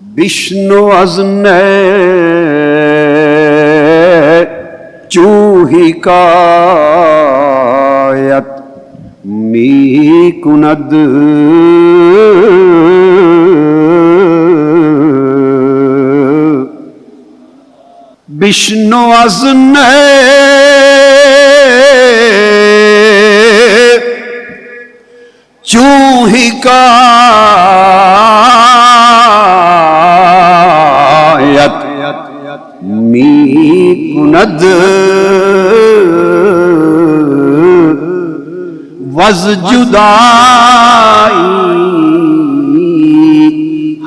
بشنو از چوہی کایت می کند بشنو از چوہی کایت می کند وز جدائی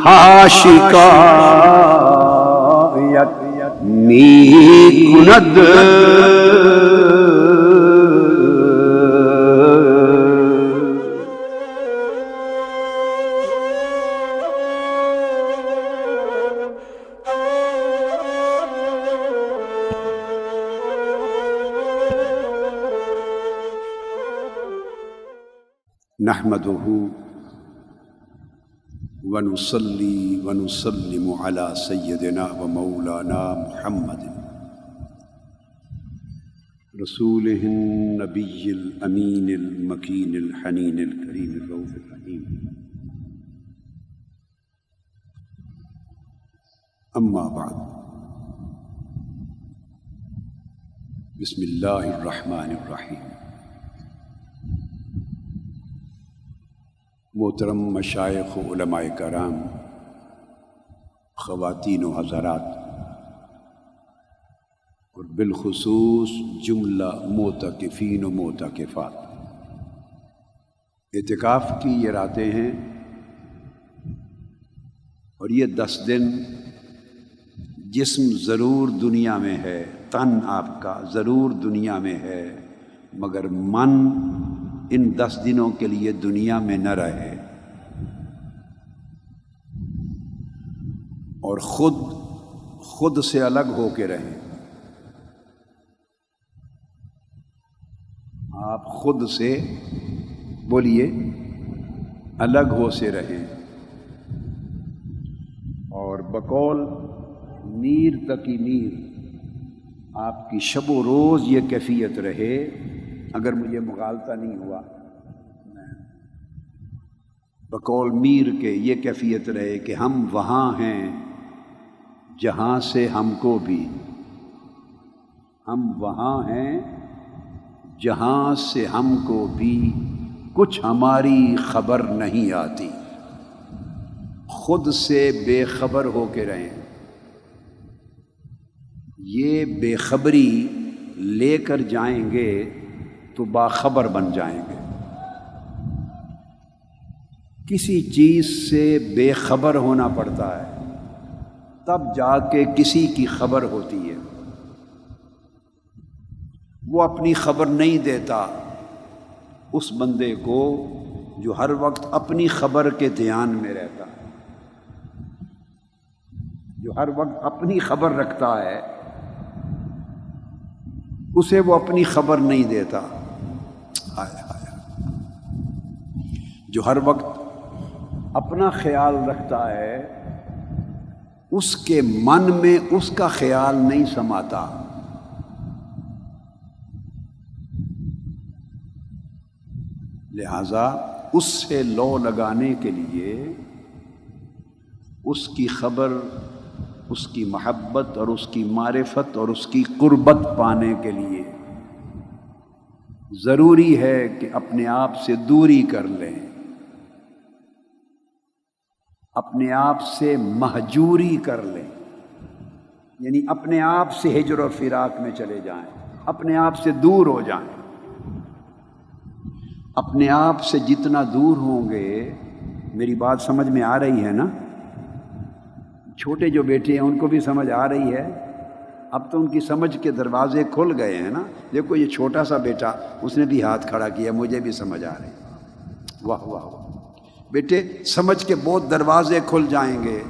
حاشکایت می کند نحمده ونصلي ونسلم على سيدنا ومولانا محمد رسوله النبي الأمين المكين الحنين الكريم الرؤوف الرحيم أما بعد بسم الله الرحمن الرحيم محترم مشائخ و علماء کرام، خواتین و حضرات، اور بالخصوص جملہ معتکفین و معتکفات، اعتکاف کی یہ راتیں ہیں اور یہ 10 دن جسم ضرور دنیا میں ہے، تن آپ کا ضرور دنیا میں ہے، مگر من ان 10 دنوں کے لیے دنیا میں نہ رہے اور خود سے الگ ہو کے رہیں۔ آپ خود سے بولیے الگ ہو سے رہیں، اور بقول میر تقی میر آپ کی شب و روز یہ کیفیت رہے، اگر مجھے مغالطہ نہیں ہوا، بقول میر کے یہ کیفیت رہے کہ ہم وہاں ہیں جہاں سے ہم کو بھی، ہم وہاں ہیں جہاں سے ہم کو بھی کچھ ہماری خبر نہیں آتی۔ خود سے بے خبر ہو کے رہیں، یہ بے خبری لے کر جائیں گے تو باخبر بن جائیں گے۔ کسی چیز سے بے خبر ہونا پڑتا ہے، تب جا کے کسی کی خبر ہوتی ہے۔ وہ اپنی خبر نہیں دیتا اس بندے کو جو ہر وقت اپنی خبر کے دھیان میں رہتا ہے، جو ہر وقت اپنی خبر رکھتا ہے، اسے وہ اپنی خبر نہیں دیتا۔ جو ہر وقت اپنا خیال رکھتا ہے، اس کے من میں اس کا خیال نہیں سماتا۔ لہذا اس سے لو لگانے کے لیے، اس کی خبر، اس کی محبت اور اس کی معرفت اور اس کی قربت پانے کے لیے ضروری ہے کہ اپنے آپ سے دوری کر لیں، اپنے آپ سے مہجوری کر لیں، یعنی اپنے آپ سے ہجر و فراق میں چلے جائیں، اپنے آپ سے دور ہو جائیں۔ اپنے آپ سے جتنا دور ہوں گے، میری بات سمجھ میں آ رہی ہے نا؟ چھوٹے جو بیٹے ہیں ان کو بھی سمجھ آ رہی ہے؟ اب تو ان کی سمجھ کے دروازے کھل گئے ہیں نا۔ دیکھو یہ چھوٹا سا بیٹا، اس نے بھی ہاتھ کھڑا کیا، مجھے بھی سمجھ آ رہی۔ واہ واہ واہ بیٹے، سمجھ کے بہت دروازے کھل جائیں گے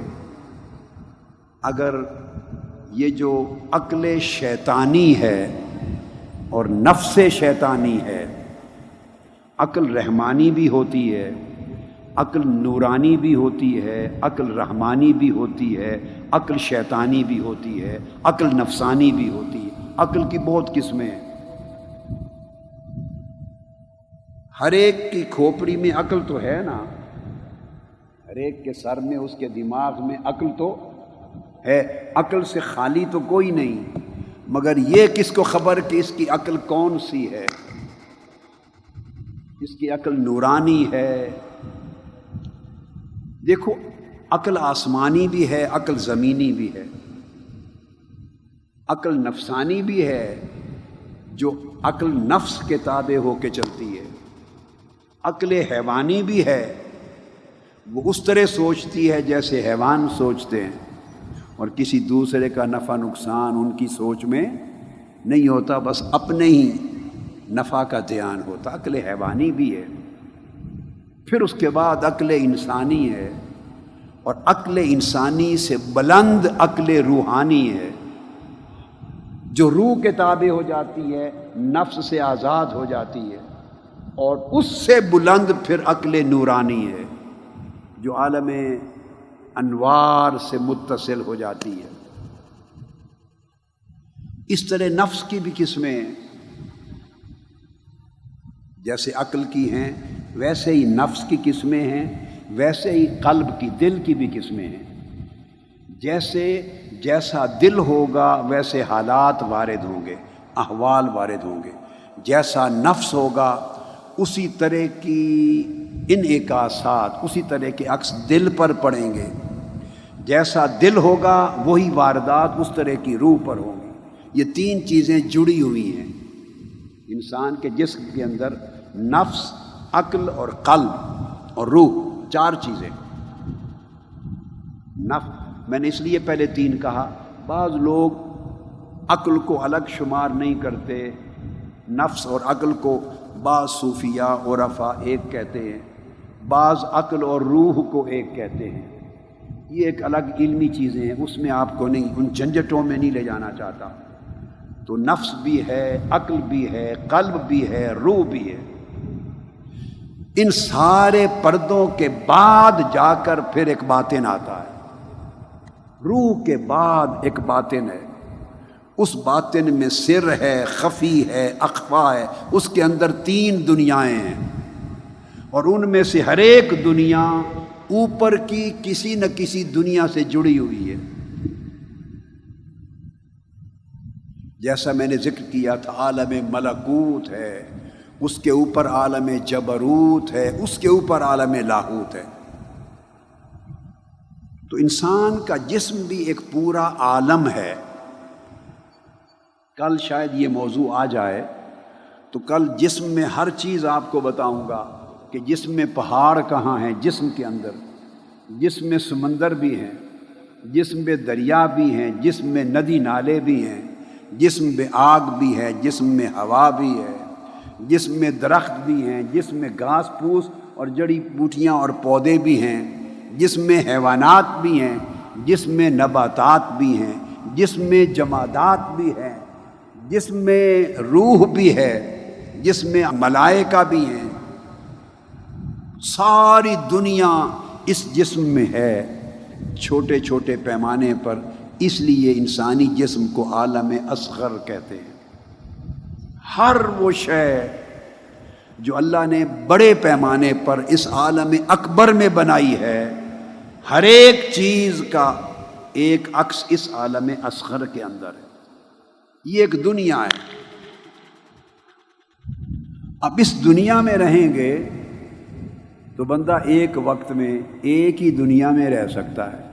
اگر یہ جو عقل شیطانی ہے اور نفس شیطانی ہے، عقل رحمانی بھی ہوتی ہے عقل نورانی بھی ہوتی ہے، عقل رحمانی بھی ہوتی ہے، عقل شیطانی بھی ہوتی ہے، عقل نفسانی بھی ہوتی ہے۔ عقل کی بہت قسمیں ہیں۔ ہر ایک کی کھوپڑی میں عقل تو ہے نا، ہر ایک کے سر میں، اس کے دماغ میں عقل تو ہے، عقل سے خالی تو کوئی نہیں، مگر یہ کس کو خبر کہ اس کی عقل کون سی ہے؟ اس کی عقل نورانی ہے۔ دیکھو، عقل آسمانی بھی ہے، عقل زمینی بھی ہے، عقل نفسانی بھی ہے جو عقل نفس کے تابع ہو کے چلتی ہے، عقل حیوانی بھی ہے، وہ اس طرح سوچتی ہے جیسے حیوان سوچتے ہیں، اور کسی دوسرے کا نفع نقصان ان کی سوچ میں نہیں ہوتا، بس اپنے ہی نفع کا دھیان ہوتا۔ عقل حیوانی بھی ہے۔ پھر اس کے بعد عقل انسانی ہے، اور عقل انسانی سے بلند عقل روحانی ہے، جو روح کے تابع ہو جاتی ہے، نفس سے آزاد ہو جاتی ہے، اور اس سے بلند پھر عقل نورانی ہے، جو عالم انوار سے متصل ہو جاتی ہے۔ اس طرح نفس کی بھی قسمیں ہیں، جیسے عقل کی ہیں ویسے ہی نفس کی قسمیں ہیں، ویسے ہی قلب کی، دل کی بھی قسمیں ہیں۔ جیسا دل ہوگا ویسے حالات وارد ہوں گے، احوال وارد ہوں گے، جیسا نفس ہوگا اسی طرح کی انعکاسات، اسی طرح کے عکس دل پر پڑیں گے، جیسا دل ہوگا وہی واردات اس طرح کی روح پر ہوں گی۔ یہ تین چیزیں جڑی ہوئی ہیں انسان کے جسم کے اندر، نفس، عقل اور قلب اور روح، چار چیزیں۔ میں نے اس لیے پہلے تین کہا، بعض لوگ عقل کو الگ شمار نہیں کرتے، نفس اور عقل کو بعض صوفیہ عرفاء ایک کہتے ہیں، بعض عقل اور روح کو ایک کہتے ہیں۔ یہ ایک الگ علمی چیزیں ہیں، اس میں آپ کو نہیں، ان جھنجھٹوں میں نہیں لے جانا چاہتا۔ تو نفس بھی ہے، عقل بھی ہے، قلب بھی ہے، روح بھی ہے۔ ان سارے پردوں کے بعد جا کر پھر ایک باطن آتا ہے، روح کے بعد ایک باطن ہے۔ اس باطن میں سر ہے، خفی ہے، اخفا ہے، اس کے اندر تین دنیایں ہیں، اور ان میں سے ہر ایک دنیا اوپر کی کسی نہ کسی دنیا سے جڑی ہوئی ہے۔ جیسا میں نے ذکر کیا تھا، عالم ملکوت ہے، اس کے اوپر عالم جبروت ہے، اس کے اوپر عالم لاہوت ہے۔ تو انسان کا جسم بھی ایک پورا عالم ہے۔ کل شاید یہ موضوع آ جائے تو کل جسم میں ہر چیز آپ کو بتاؤں گا کہ جسم میں پہاڑ کہاں ہیں، جسم کے اندر، جسم میں سمندر بھی ہیں، جسم میں دریا بھی ہیں، جسم میں ندی نالے بھی ہیں، جسم میں آگ بھی ہے، جسم میں ہوا بھی ہے، جسم میں درخت بھی ہیں، جسم میں گھاس پھوس اور جڑی بوٹیاں اور پودے بھی ہیں، جسم میں حیوانات بھی ہیں، جسم میں نباتات بھی ہیں، جسم میں جمادات بھی ہیں، جسم میں روح بھی ہے، جسم میں ملائکہ بھی ہیں۔ ساری دنیا اس جسم میں ہے، چھوٹے چھوٹے پیمانے پر، اس لیے انسانی جسم کو عالم اصغر کہتے ہیں۔ ہر وہ شے جو اللہ نے بڑے پیمانے پر اس عالم اکبر میں بنائی ہے، ہر ایک چیز کا ایک عکس اس عالم اصغر کے اندر ہے۔ یہ ایک دنیا ہے۔ اب اس دنیا میں رہیں گے تو بندہ ایک وقت میں ایک ہی دنیا میں رہ سکتا ہے،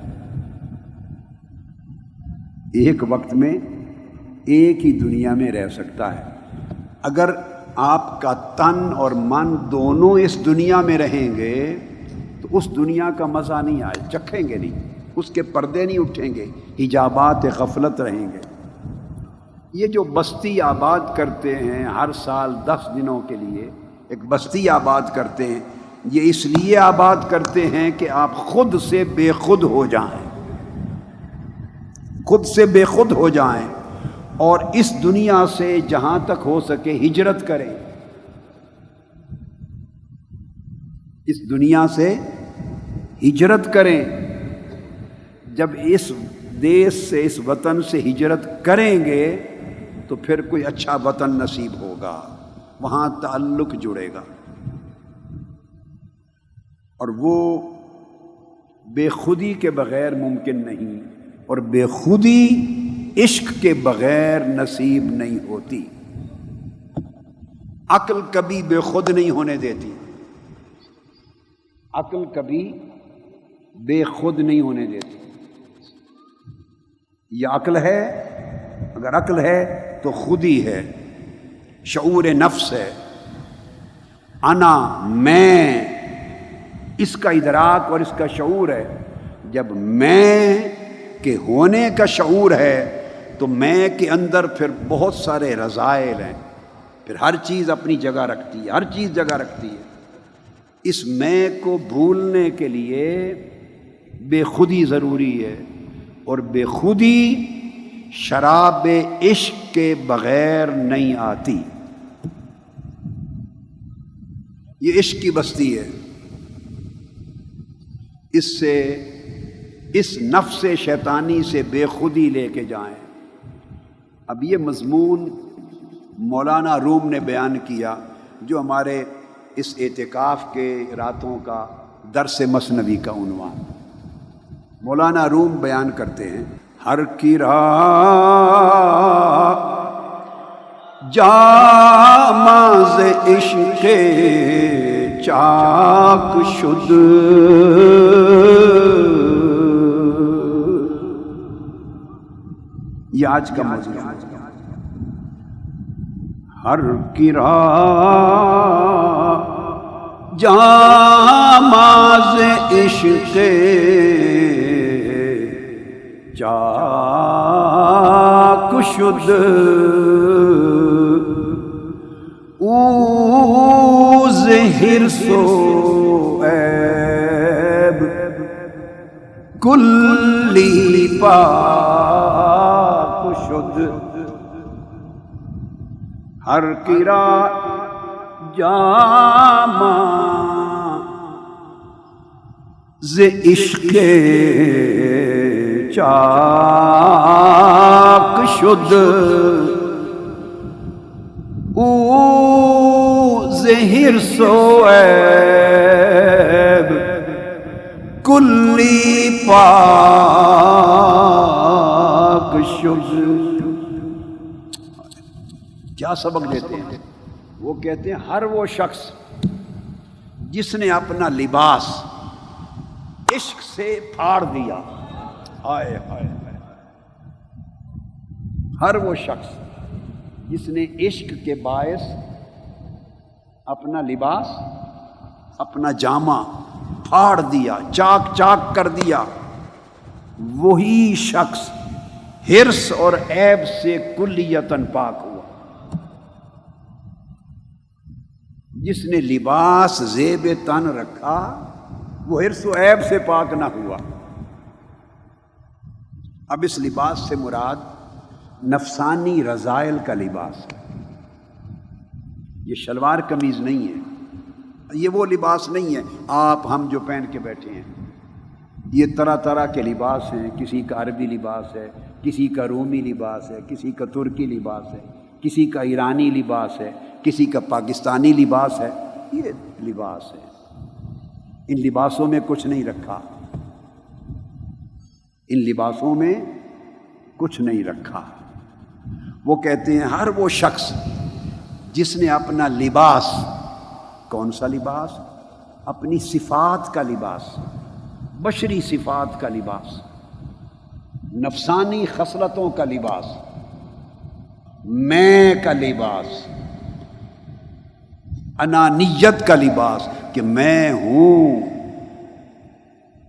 ایک وقت میں ایک ہی دنیا میں رہ سکتا ہے۔ اگر آپ کا تن اور من دونوں اس دنیا میں رہیں گے تو اس دنیا کا مزہ نہیں آئے، چکھیں گے نہیں، اس کے پردے نہیں اٹھیں گے، حجابات غفلت رہیں گے۔ یہ جو بستی آباد کرتے ہیں ہر سال 10 دنوں کے لیے، ایک بستی آباد کرتے ہیں، یہ اس لیے آباد کرتے ہیں کہ آپ خود سے بے خود ہو جائیں، خود سے بے خود ہو جائیں، اور اس دنیا سے جہاں تک ہو سکے ہجرت کریں، اس دنیا سے ہجرت کریں. جب اس دیس سے اس وطن سے ہجرت کریں گے تو پھر کوئی اچھا وطن نصیب ہوگا، وہاں تعلق جڑے گا. اور وہ بے خودی کے بغیر ممکن نہیں، اور بے خودی عشق کے بغیر نصیب نہیں ہوتی. عقل کبھی بے خود نہیں ہونے دیتی، عقل کبھی بے خود نہیں ہونے دیتی. یہ عقل ہے، اگر عقل ہے تو خودی ہے، شعور نفس ہے، انا میں، اس کا ادراک اور اس کا شعور ہے. جب میں کے ہونے کا شعور ہے تو میں کے اندر پھر بہت سارے رذائل ہیں، پھر ہر چیز اپنی جگہ رکھتی ہے، ہر چیز جگہ رکھتی ہے. اس میں کو بھولنے کے لیے بے خودی ضروری ہے، اور بے خودی شراب عشق کے بغیر نہیں آتی. یہ عشق کی بستی ہے، اس سے، اس نفس شیطانی سے بے خودی لے کے جائیں. اب یہ مضمون مولانا روم نے بیان کیا، جو ہمارے اس اعتکاف کے راتوں کا درس مثنوی کا عنوان. مولانا روم بیان کرتے ہیں، ہر کی راہ جاماز عشق چاک شد، یہ آج کا موضوع ہے. ہر کی راہ جاماز عشق چاک شد، او زہر سو عیب کلی پاک شد. ہر کی راہ جامہ ز عشق چاک شد، او زہر سو عیب کلی پاک شد. کیا سبق دیتے ہیں؟ وہ کہتے ہیں ہر وہ شخص جس نے اپنا لباس عشق سے پھاڑ دیا، ہائے ہائے، ہر وہ شخص جس نے عشق کے باعث اپنا لباس، اپنا جامہ پھاڑ دیا، چاک چاک کر دیا، وہی شخص حرص اور عیب سے کلیتاً پاک ہوا. جس نے لباس زیب تن رکھا وہ حرص و عیب سے پاک نہ ہوا. اب اس لباس سے مراد نفسانی رذائل کا لباس ہے. یہ شلوار قمیض نہیں ہے، یہ وہ لباس نہیں ہے آپ ہم جو پہن کے بیٹھے ہیں. یہ طرح طرح کے لباس ہیں، کسی کا عربی لباس ہے، کسی کا رومی لباس ہے، کسی کا ترکی لباس ہے، کسی کا ایرانی لباس ہے، کسی کا پاکستانی لباس ہے. یہ لباس ہے، ان لباسوں میں کچھ نہیں رکھا، ان لباسوں میں کچھ نہیں رکھا. وہ کہتے ہیں ہر وہ شخص جس نے اپنا لباس، کون سا لباس؟ اپنی صفات کا لباس، بشری صفات کا لباس، نفسانی خصلتوں کا لباس، میں کا لباس، انانیت کا لباس کہ میں ہوں،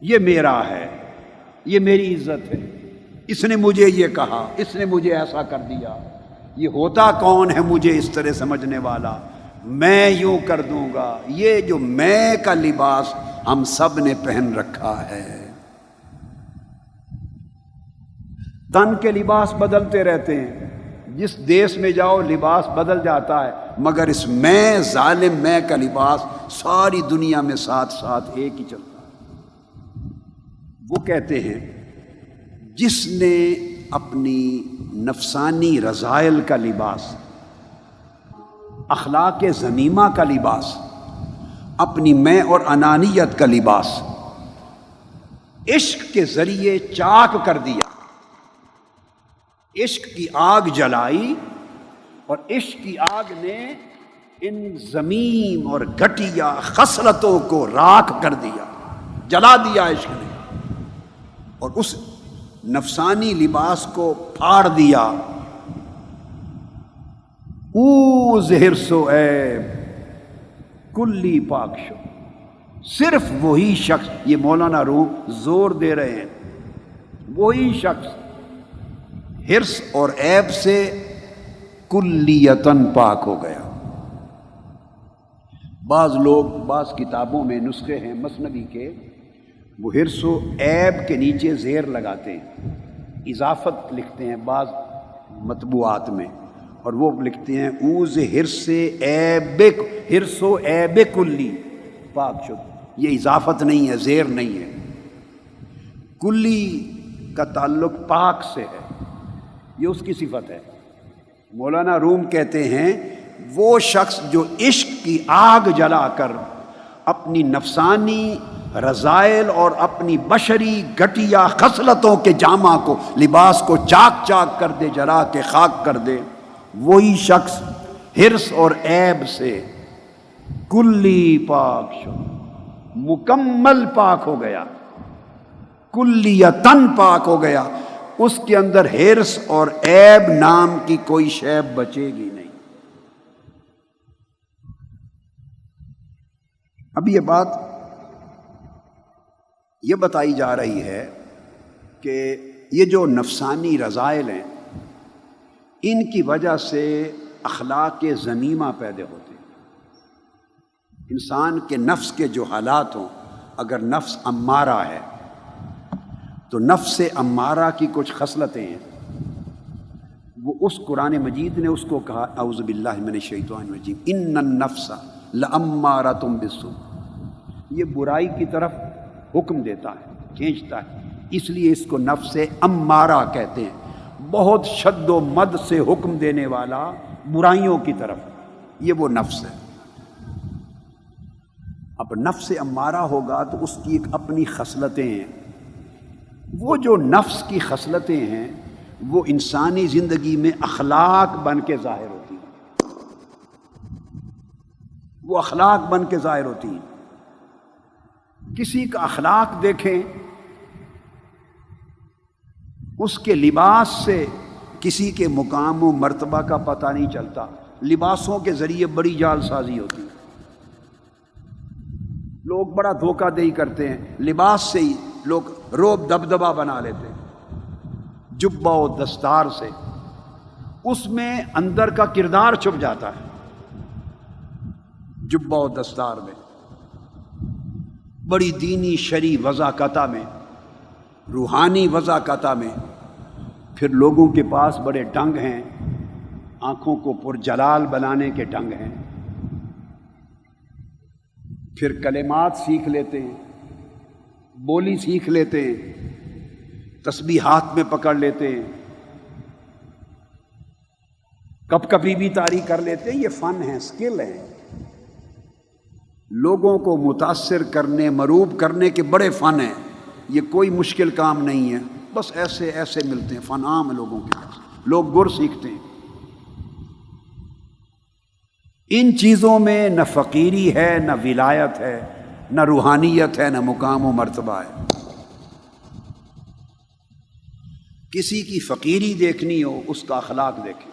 یہ میرا ہے، یہ میری عزت ہے، اس نے مجھے یہ کہا، اس نے مجھے ایسا کر دیا، یہ ہوتا کون ہے مجھے اس طرح سمجھنے والا، میں یوں کر دوں گا. یہ جو میں کا لباس ہم سب نے پہن رکھا ہے. تن کے لباس بدلتے رہتے ہیں، جس دیس میں جاؤ لباس بدل جاتا ہے، مگر اس میں ظالم میں کا لباس ساری دنیا میں ساتھ ساتھ ایک ہی چلتا ہے. وہ کہتے ہیں جس نے اپنی نفسانی رذائل کا لباس، اخلاق ذمیمہ کا لباس، اپنی میں اور انانیت کا لباس عشق کے ذریعے چاک کر دیا، عشق کی آگ جلائی اور عشق کی آگ نے ان ذمیم اور گھٹیا خصلتوں کو راکھ کر دیا، جلا دیا عشق نے، اور اس نفسانی لباس کو پھاڑ دیا۔ اوز حرص و عیب کلی پاک شو، صرف وہی شخص، یہ مولانا روم زور دے رہے ہیں، وہی شخص حرص اور عیب سے کلیتاً پاک ہو گیا۔ بعض لوگ بعض کتابوں میں نسخے ہیں مثنوی کے، وہ حرص و عیب کے نیچے زیر لگاتے ہیں، اضافت لکھتے ہیں بعض مطبوعات میں، اور وہ لکھتے ہیں اوز حرص عیب، حرص و عیب کلی پاک شد، یہ اضافت نہیں ہے، زیر نہیں ہے، کلی کا تعلق پاک سے ہے، یہ اس کی صفت ہے۔ مولانا روم کہتے ہیں وہ شخص جو عشق کی آگ جلا کر اپنی نفسانی رذائل اور اپنی بشری گھٹیا خصلتوں کے جامہ کو، لباس کو چاک چاک کر دے، جلا کے خاک کر دے، وہی شخص حرص اور عیب سے کلی پاک شو، مکمل پاک ہو گیا، کلیتاً پاک ہو گیا، اس کے اندر حرص اور عیب نام کی کوئی شے بچے گی نہیں۔ اب یہ بات یہ بتائی جا رہی ہے کہ یہ جو نفسانی رذائل ہیں، ان کی وجہ سے اخلاق ذمیمہ پیدا ہوتے ہیں۔ انسان کے نفس کے جو حالات ہوں، اگر نفس امارہ ہے تو نفس امارہ کی کچھ خصلتیں ہیں، وہ اس قرآن مجید نے اس کو کہا، اعوذ باللہ من الشیطان الرجیم، ان النفس لامارۃ بالسوء، یہ برائی کی طرف حکم دیتا ہے، کھینچتا ہے، اس لیے اس کو نفس امارہ کہتے ہیں، بہت شد و مد سے حکم دینے والا برائیوں کی طرف، یہ وہ نفس ہے۔ اب نفس امارہ ہوگا تو اس کی ایک اپنی خصلتیں ہیں، وہ جو نفس کی خصلتیں ہیں وہ انسانی زندگی میں اخلاق بن کے ظاہر ہوتی ہیں، وہ اخلاق بن کے ظاہر ہوتی ہیں۔ کسی کا اخلاق دیکھیں، اس کے لباس سے کسی کے مقام و مرتبہ کا پتہ نہیں چلتا، لباسوں کے ذریعے بڑی جال سازی ہوتی ہے، لوگ بڑا دھوکہ دہی کرتے ہیں، لباس سے ہی لوگ روب دبدبہ بنا لیتے ہیں، جبہ و دستار سے، اس میں اندر کا کردار چھپ جاتا ہے، جبہ و دستار میں، بڑی دینی شرعی وضاقتہ میں، روحانی وضاقتہ میں، پھر لوگوں کے پاس بڑے ڈنگ ہیں، آنکھوں کو پرجلال بنانے کے ڈنگ ہیں، پھر کلمات سیکھ لیتے ہیں، بولی سیکھ لیتے ہیں، تسبیح ہاتھ میں پکڑ لیتے ہیں، کب کبھی بھی طاری کر لیتے ہیں، یہ فن ہے، سکل ہے، لوگوں کو متاثر کرنے، مروب کرنے کے بڑے فن ہیں، یہ کوئی مشکل کام نہیں ہے، بس ایسے ایسے ملتے ہیں، فن عام لوگوں کے پاس، لوگ گر سیکھتے ہیں۔ ان چیزوں میں نہ فقیری ہے، نہ ولایت ہے، نہ روحانیت ہے، نہ مقام و مرتبہ ہے۔ کسی کی فقیری دیکھنی ہو، اس کا اخلاق دیکھیں،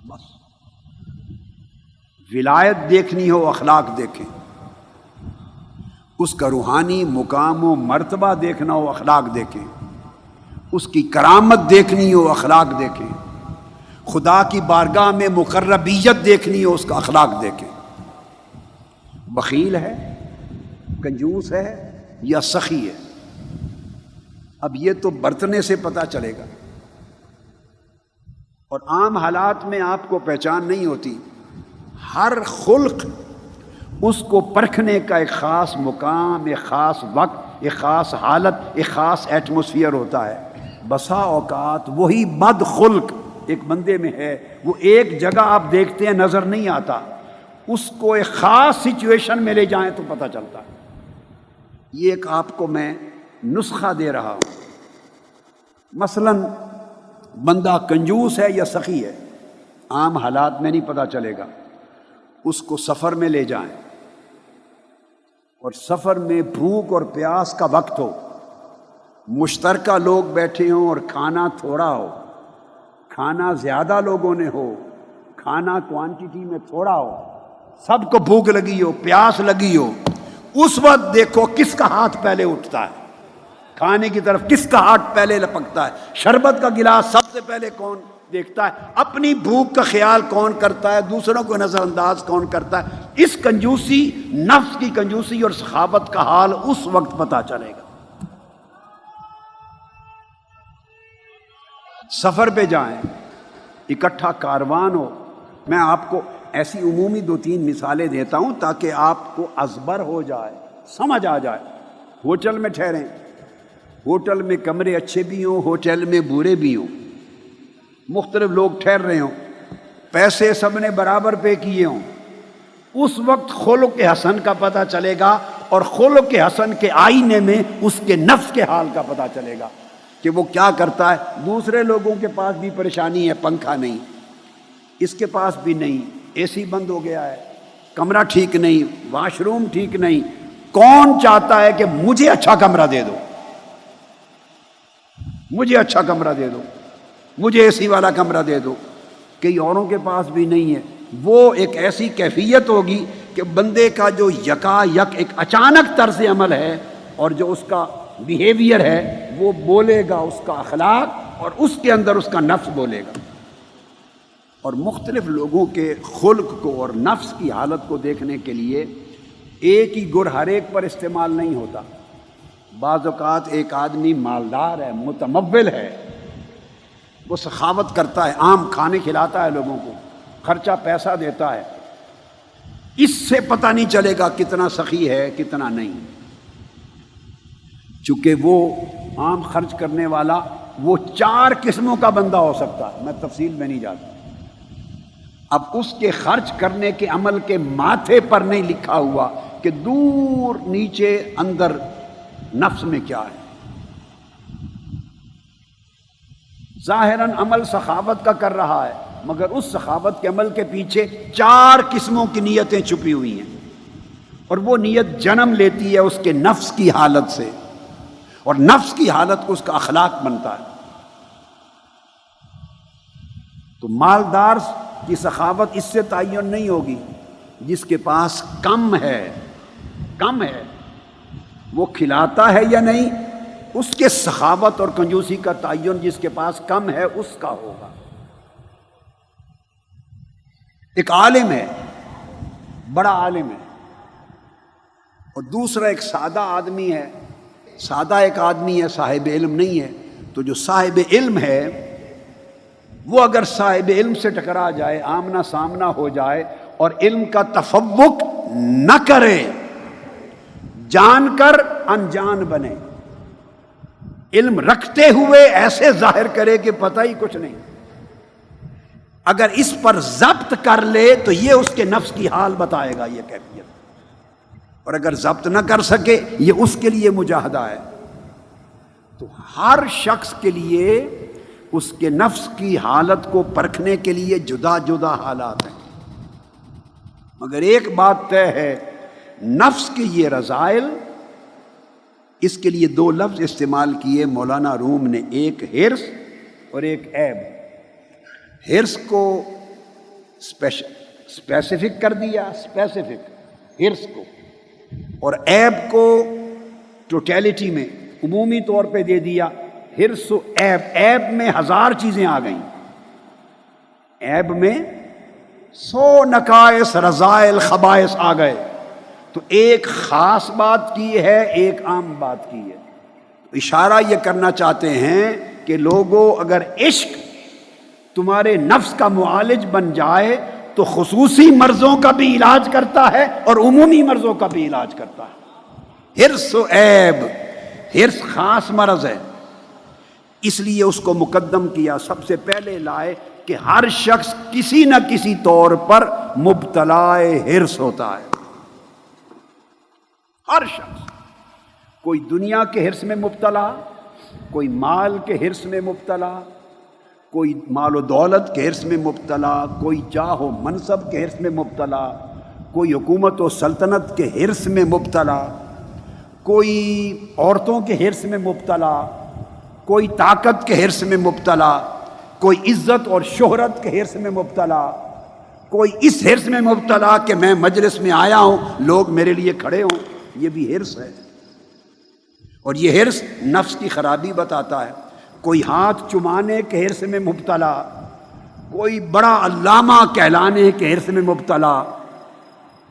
بس ولایت دیکھنی ہو، اخلاق دیکھیں، اس کا روحانی مقام و مرتبہ دیکھنا ہو، اخلاق دیکھیں، اس کی کرامت دیکھنی ہو، اخلاق دیکھیں، خدا کی بارگاہ میں مقربیت دیکھنی ہو، اس کا اخلاق دیکھیں، بخیل ہے، کنجوس ہے یا سخی ہے، اب یہ تو برتنے سے پتہ چلے گا، اور عام حالات میں آپ کو پہچان نہیں ہوتی، ہر خلق اس کو پرکھنے کا ایک خاص مقام، ایک خاص وقت، ایک خاص حالت، ایک خاص ایٹموسفیئر ہوتا ہے۔ بسا اوقات وہی بد خلق ایک بندے میں ہے، وہ ایک جگہ آپ دیکھتے ہیں نظر نہیں آتا، اس کو ایک خاص سچویشن میں لے جائیں تو پتہ چلتا ہے۔ یہ ایک آپ کو میں نسخہ دے رہا ہوں۔ مثلا بندہ کنجوس ہے یا سخی ہے، عام حالات میں نہیں پتہ چلے گا، اس کو سفر میں لے جائیں، اور سفر میں بھوک اور پیاس کا وقت ہو، مشترکہ لوگ بیٹھے ہوں اور کھانا تھوڑا ہو، کھانا زیادہ لوگوں نے ہو، کھانا کوانٹٹی میں تھوڑا ہو، سب کو بھوک لگی ہو، پیاس لگی ہو، اس وقت دیکھو کس کا ہاتھ پہلے اٹھتا ہے، کھانے کی طرف کس کا ہاتھ پہلے لپکتا ہے، شربت کا گلاس سب سے پہلے کون دیکھتا ہے، اپنی بھوک کا خیال کون کرتا ہے، دوسروں کو نظر انداز کون کرتا ہے۔ اس کنجوسی، نفس کی کنجوسی اور سخاوت کا حال اس وقت پتہ چلے گا۔ سفر پہ جائیں، اکٹھا کاروان ہو، میں آپ کو ایسی عمومی 2-3 مثالیں دیتا ہوں تاکہ آپ کو ازبر ہو جائے، سمجھ آ جائے۔ ہوٹل میں ٹھہریں، ہوٹل میں کمرے اچھے بھی ہوں، ہوٹل میں برے بھی ہوں، مختلف لوگ ٹھہر رہے ہوں، پیسے سب نے برابر پے کیے ہوں، اس وقت خلق حسن کا پتہ چلے گا، اور خلق حسن کے آئینے میں اس کے نفس کے حال کا پتہ چلے گا کہ وہ کیا کرتا ہے۔ دوسرے لوگوں کے پاس بھی پریشانی ہے، پنکھا نہیں، اس کے پاس بھی نہیں، اے سی بند ہو گیا ہے، کمرہ ٹھیک نہیں، واش روم ٹھیک نہیں، کون چاہتا ہے کہ مجھے اچھا کمرہ دے دو، مجھے اچھا کمرہ دے دو، مجھے اے سی والا کمرہ دے دو؟ کئی اوروں کے پاس بھی نہیں ہے۔ وہ ایک ایسی کیفیت ہوگی کہ بندے کا جو یکا یک ایک اچانک طرز عمل ہے اور جو اس کا بیہیویئر ہے وہ بولے گا، اس کا اخلاق اور اس کے اندر اس کا نفس بولے گا۔ اور مختلف لوگوں کے خلق کو اور نفس کی حالت کو دیکھنے کے لیے ایک ہی گر ہر ایک پر استعمال نہیں ہوتا۔ بعض اوقات ایک آدمی مالدار ہے، متمول ہے، وہ سخاوت کرتا ہے، عام کھانے کھلاتا ہے لوگوں کو، خرچہ پیسہ دیتا ہے، اس سے پتہ نہیں چلے گا کتنا سخی ہے کتنا نہیں، چونکہ وہ عام خرچ کرنے والا وہ 4 قسموں کا بندہ ہو سکتا ہے، میں تفصیل میں نہیں جاتا۔ اب اس کے خرچ کرنے کے عمل کے ماتھے پر نہیں لکھا ہوا کہ دور نیچے اندر نفس میں کیا ہے۔ ظاہراً عمل سخاوت کا کر رہا ہے، مگر اس سخاوت کے عمل کے پیچھے 4 قسموں کی نیتیں چھپی ہوئی ہیں، اور وہ نیت جنم لیتی ہے اس کے نفس کی حالت سے، اور نفس کی حالت کو اس کا اخلاق بنتا ہے۔ تو مالدار کی سخاوت اس سے تعین نہیں ہوگی، جس کے پاس کم ہے وہ کھلاتا ہے یا نہیں، اس کے سخاوت اور کنجوسی کا تعین جس کے پاس کم ہے اس کا ہوگا۔ ایک عالم ہے، بڑا عالم ہے، اور دوسرا ایک سادہ آدمی ہے، سادہ ایک آدمی ہے، صاحب علم نہیں ہے۔ تو جو صاحب علم ہے وہ اگر صاحب علم سے ٹکرا جائے، آمنا سامنا ہو جائے اور علم کا تفوق نہ کرے، جان کر انجان بنے، علم رکھتے ہوئے ایسے ظاہر کرے کہ پتہ ہی کچھ نہیں، اگر اس پر ضبط کر لے تو یہ اس کے نفس کی حال بتائے گا، یہ کیفیت، اور اگر ضبط نہ کر سکے یہ اس کے لیے مجاہدہ ہے۔ تو ہر شخص کے لیے اس کے نفس کی حالت کو پرکھنے کے لیے جدا جدا حالات ہیں، مگر ایک بات طے ہے، نفس کے یہ رذائل، اس کے لیے 2 لفظ استعمال کیے مولانا روم نے، ایک حرص اور ایک عیب۔ حرص کو اسپیسیفک کر دیا، اسپیسیفک حرص کو، اور عیب کو ٹوٹیلٹی میں عمومی طور پہ دے دیا، حرص و عیب۔ عیب میں 1000 چیزیں آ گئیں، عیب میں 100 نقائص، رذائل، خبائث آ گئے، تو ایک خاص بات کی ہے، ایک عام بات کی ہے۔ اشارہ یہ کرنا چاہتے ہیں کہ لوگوں، اگر عشق تمہارے نفس کا معالج بن جائے تو خصوصی مرضوں کا بھی علاج کرتا ہے اور عمومی مرضوں کا بھی علاج کرتا ہے۔ حرص و عیب ہرس خاص مرض ہے، اس لیے اس کو مقدم کیا، سب سے پہلے لائے کہ ہر شخص کسی نہ کسی طور پر مبتلا ہرس ہوتا ہے، ہر شخص، کوئی دنیا کے ہرس میں مبتلا، کوئی مال کے ہرس میں مبتلا، کوئی مال و دولت کے ہرس میں مبتلا، کوئی جاہ و منصب کے ہرس میں مبتلا، کوئی حکومت و سلطنت کے ہرس میں مبتلا، کوئی عورتوں کے ہرس میں مبتلا، کوئی طاقت کے ہرس میں مبتلا، کوئی عزت اور شہرت کے ہرس میں مبتلا، کوئی اس ہرس میں مبتلا کہ میں مجلس میں آیا ہوں لوگ میرے لیے کھڑے ہوں، یہ بھی ہرس ہے، اور یہ ہرس نفس کی خرابی بتاتا ہے۔ کوئی ہاتھ چمانے کے ہرس میں مبتلا، کوئی بڑا علامہ کہلانے کے ہرس میں مبتلا،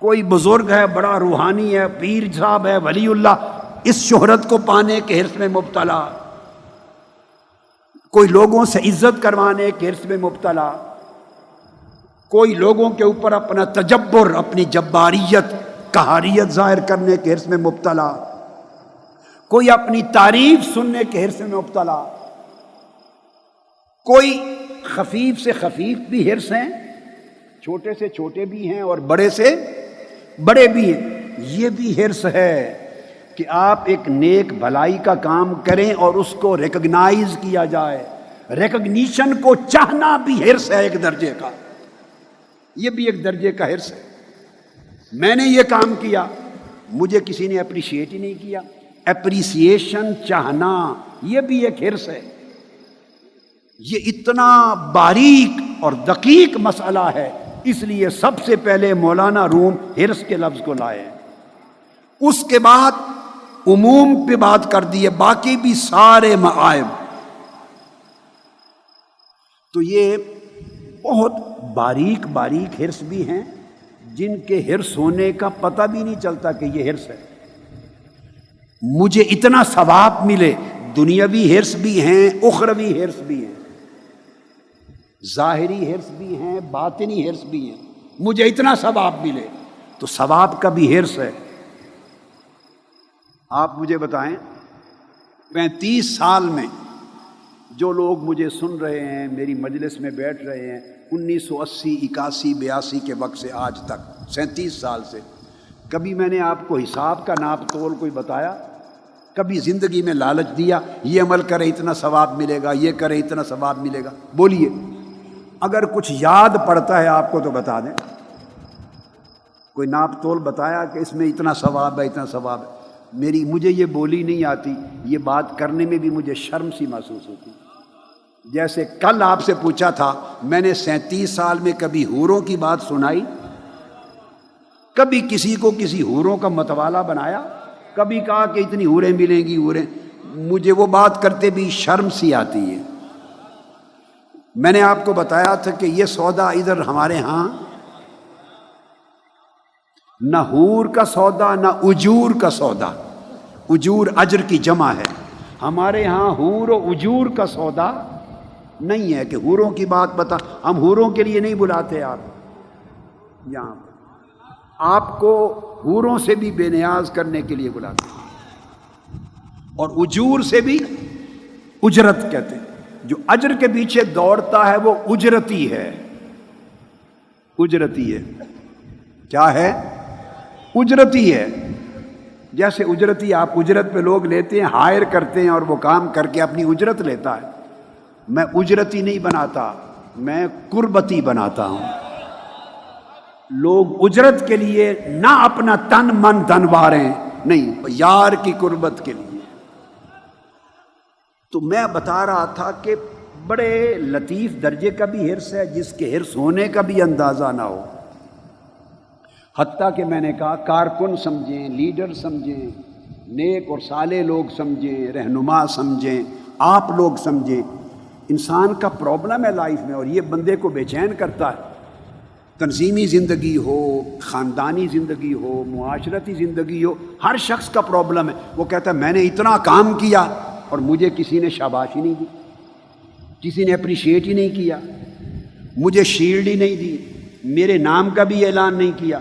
کوئی بزرگ ہے، بڑا روحانی ہے، پیر صاحب ہے، ولی اللہ، اس شہرت کو پانے کے ہرس میں مبتلا، کوئی لوگوں سے عزت کروانے کے ہرس میں مبتلا، کوئی لوگوں کے اوپر اپنا تجبر، اپنی جباریت، قہاریت ظاہر کرنے کے ہرس میں مبتلا، کوئی اپنی تعریف سننے کے ہرس میں مبتلا، کوئی خفیف سے خفیف بھی ہرس ہیں، چھوٹے سے چھوٹے بھی ہیں اور بڑے سے بڑے بھی ہیں، یہ بھی ہرس ہے کہ آپ ایک نیک بھلائی کا کام کریں اور اس کو ریکگنائز کیا جائے، ریکگنیشن کو چاہنا بھی ہرس ہے ایک درجے کا، یہ بھی ایک درجے کا ہرس ہے۔ میں نے یہ کام کیا، مجھے کسی نے اپریشیٹ ہی نہیں کیا، اپریسیشن چاہنا یہ بھی ایک ہرس ہے۔ یہ اتنا باریک اور دقیق مسئلہ ہے، اس لیے سب سے پہلے مولانا روم ہرس کے لفظ کو لائے، اس کے بعد عموم پہ بات کر دیے، باقی بھی سارے معائب۔ تو یہ بہت باریک باریک ہرس بھی ہیں جن کے ہرس ہونے کا پتہ بھی نہیں چلتا کہ یہ ہرس ہے۔ مجھے اتنا ثواب ملے، دنیاوی ہرس بھی ہیں، اخروی ہرس بھی ہیں، ظاہری ہرس بھی ہیں، باطنی ہرس بھی ہیں، مجھے اتنا ثواب ملے، تو ثواب کا بھی ہرس ہے۔ آپ مجھے بتائیں 35 سال میں جو لوگ مجھے سن رہے ہیں، میری مجلس میں بیٹھ رہے ہیں، 1980 81 82 کے وقت سے آج تک 37 سال سے، کبھی میں نے آپ کو حساب کا ناپ تول کوئی بتایا؟ کبھی زندگی میں لالچ دیا یہ عمل کرے اتنا ثواب ملے گا، یہ کرے اتنا ثواب ملے گا؟ بولیے، اگر کچھ یاد پڑتا ہے آپ کو تو بتا دیں، کوئی ناپ تول بتایا کہ اس میں اتنا ثواب ہے، اتنا ثواب ہے؟ مجھے یہ بولی نہیں آتی، یہ بات کرنے میں بھی مجھے شرم سی محسوس ہوتی۔ جیسے کل آپ سے پوچھا تھا، میں نے 37 سال میں کبھی حوروں کی بات سنائی؟ کبھی کسی کو کسی حوروں کا متوالا بنایا؟ کبھی کہا کہ اتنی حوریں ملیں گی حوریں؟ مجھے وہ بات کرتے بھی شرم سی آتی ہے۔ میں نے آپ کو بتایا تھا کہ یہ سودا ادھر ہمارے ہاں نہ حور کا سودا نہ اجور کا سودا، اجور اجر کی جمع ہے، ہمارے ہاں حور و اجور کا سودا نہیں ہے کہ حوروں کی بات بتا، ہم حوروں کے لیے نہیں بلاتے آپ یہاں، آپ کو حوروں سے بھی بے نیاز کرنے کے لیے بلاتے ہیں، اور اجور سے بھی اجرت کہتے ہیں، جو اجر کے پیچھے دوڑتا ہے وہ اجرتی ہے، اجرتی ہے، کیا ہے؟ اجرتی ہے۔ جیسے اجرتی، آپ اجرت پہ لوگ لیتے ہیں، ہائر کرتے ہیں اور وہ کام کر کے اپنی اجرت لیتا ہے۔ میں اجرتی نہیں بناتا، میں قربتی بناتا ہوں۔ لوگ اجرت کے لیے نہ اپنا تن من دھن واریں، نہیں، یار کی قربت کے لیے۔ تو میں بتا رہا تھا کہ بڑے لطیف درجے کا بھی ہرس ہے جس کے ہرس ہونے کا بھی اندازہ نہ ہو، حتیٰ کہ میں نے کہا کارکن سمجھیں، لیڈر سمجھیں، نیک اور صالح لوگ سمجھیں، رہنما سمجھیں، آپ لوگ سمجھیں، انسان کا پرابلم ہے لائف میں، اور یہ بندے کو بے چین کرتا ہے۔ تنظیمی زندگی ہو، خاندانی زندگی ہو، معاشرتی زندگی ہو، ہر شخص کا پرابلم ہے۔ وہ کہتا ہے میں نے اتنا کام کیا اور مجھے کسی نے شاباشی نہیں دی، کسی نے اپریشیٹ ہی نہیں کیا، مجھے شیلڈ ہی نہیں دی، میرے نام کا بھی اعلان نہیں کیا،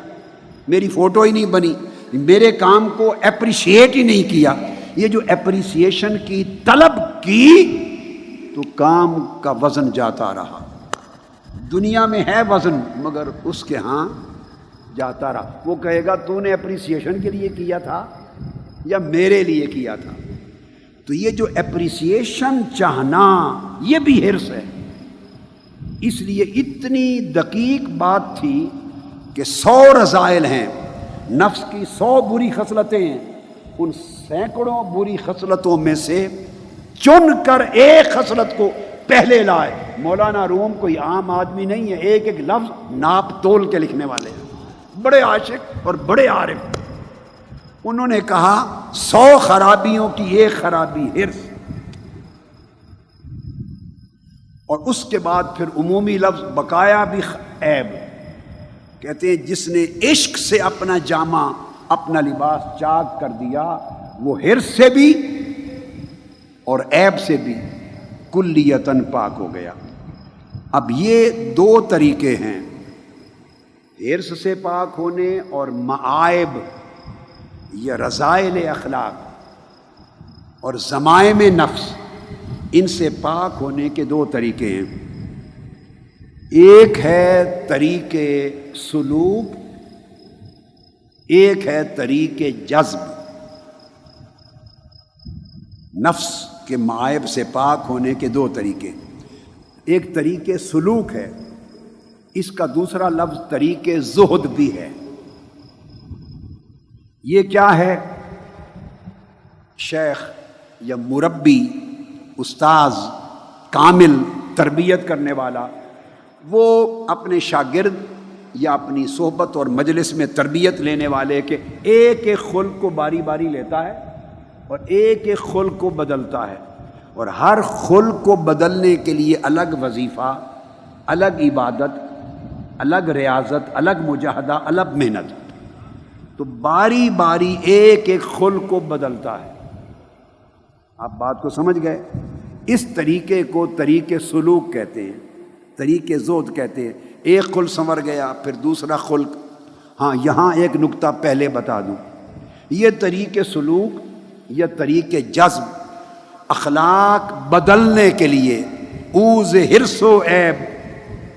میری فوٹو ہی نہیں بنی، میرے کام کو اپریشیٹ ہی نہیں کیا۔ یہ جو اپریسیشن کی طلب کی تو کام کا وزن جاتا رہا. دنیا میں ہے وزن مگر اس کے ہاں جاتا رہا. وہ کہے گا تو نے اپریسیشن کے لیے کیا تھا یا میرے لیے کیا تھا. تو یہ جو اپریسیشن چاہنا یہ بھی حرص ہے. اس لیے اتنی دقیق بات تھی کہ 100 رذائل ہیں، نفس کی 100 بری خصلتیں ہیں، ان سینکڑوں بری خصلتوں میں سے چن کر ایک خصلت کو پہلے لائے. مولانا روم کوئی عام آدمی نہیں ہے، ایک ایک لفظ ناپ تول کے لکھنے والے ہیں، بڑے عاشق اور بڑے عارف. انہوں نے کہا 100 خرابیوں کی ایک خرابی حرص. اور اس کے بعد پھر عمومی لفظ بقایا بھی عیب. کہتے ہیں جس نے عشق سے اپنا جامہ اپنا لباس چاک کر دیا وہ حرص سے بھی اور عیب سے بھی کلیتاً پاک ہو گیا. اب یہ 2 طریقے ہیں، حرص سے پاک ہونے اور معائب یا رذائل اخلاق اور ذمائم نفس، ان سے پاک ہونے کے 2 طریقے ہیں. ایک ہے طریقے سلوک، ایک ہے طریقے جذب. نفس کے معائب سے پاک ہونے کے 2 طریقے. ایک طریقے سلوک ہے، اس کا دوسرا لفظ طریقے زہد بھی ہے. یہ کیا ہے؟ شیخ یا مربی، استاذ کامل تربیت کرنے والا، وہ اپنے شاگرد یا اپنی صحبت اور مجلس میں تربیت لینے والے کے ایک ایک خلق کو باری باری لیتا ہے اور ایک ایک خلق کو بدلتا ہے، اور ہر خلق کو بدلنے کے لیے الگ وظیفہ، الگ عبادت، الگ ریاضت، الگ مجاہدہ، الگ محنت. تو باری باری ایک ایک خلق کو بدلتا ہے. آپ بات کو سمجھ گئے؟ اس طریقے کو طریقے سلوک کہتے ہیں، طریقے زہد کہتے ہیں. ایک خلق سنور گیا پھر دوسرا خلق. ہاں یہاں ایک نکتہ پہلے بتا دوں، یہ طریقے سلوک یا طریقے جذب اخلاق بدلنے کے لیے اوز حرص و عیب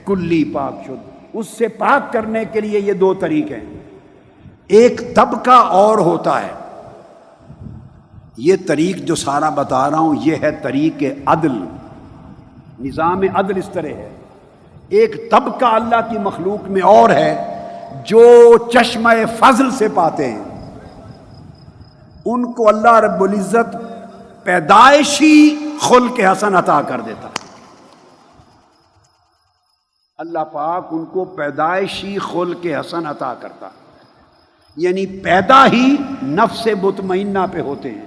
کلی پاک شد، اس سے پاک کرنے کے لیے یہ 2 طریقے ہیں. ایک طبقہ اور ہوتا ہے، یہ طریق جو سارا بتا رہا ہوں یہ ہے طریق عدل. نظام عدل اس طرح ہے. ایک طبقہ اللہ کی مخلوق میں اور ہے جو چشمہ فضل سے پاتے ہیں، ان کو اللہ رب العزت پیدائشی خلق حسن عطا کر دیتا ہے. اللہ پاک ان کو پیدائشی خلق حسن عطا کرتا ہے، یعنی پیدا ہی نفس مطمئنہ پہ ہوتے ہیں،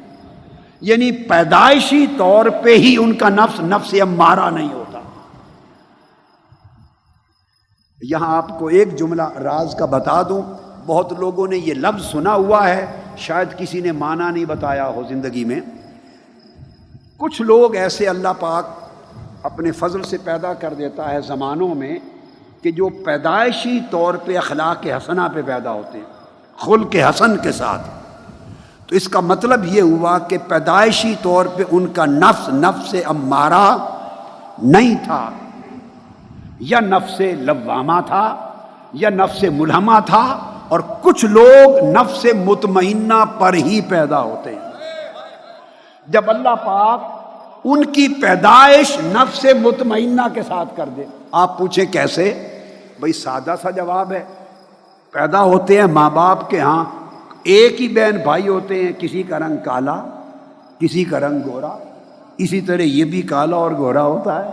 یعنی پیدائشی طور پہ ہی ان کا نفس نفس امارہ نہیں ہوتا. یہاں آپ کو ایک جملہ راز کا بتا دوں، بہت لوگوں نے یہ لفظ سنا ہوا ہے، شاید کسی نے معنی نہیں بتایا ہو زندگی میں. کچھ لوگ ایسے اللہ پاک اپنے فضل سے پیدا کر دیتا ہے زمانوں میں کہ جو پیدائشی طور پہ اخلاق حسنہ پہ پیدا ہوتے ہیں، خلق حسن کے ساتھ. تو اس کا مطلب یہ ہوا کہ پیدائشی طور پہ ان کا نفس نفس امارہ نہیں تھا، یا نفس لوامہ تھا، یا نفس ملہمہ تھا. اور کچھ لوگ نفس مطمئنہ پر ہی پیدا ہوتے ہیں. جب اللہ پاک ان کی پیدائش نفس مطمئنہ کے ساتھ کر دے. آپ پوچھیں کیسے؟ بھئی سادہ سا جواب ہے. پیدا ہوتے ہیں ماں باپ کے ہاں، ایک ہی بہن بھائی ہوتے ہیں، کسی کا رنگ کالا کسی کا رنگ گورا. اسی طرح یہ بھی کالا اور گورا ہوتا ہے.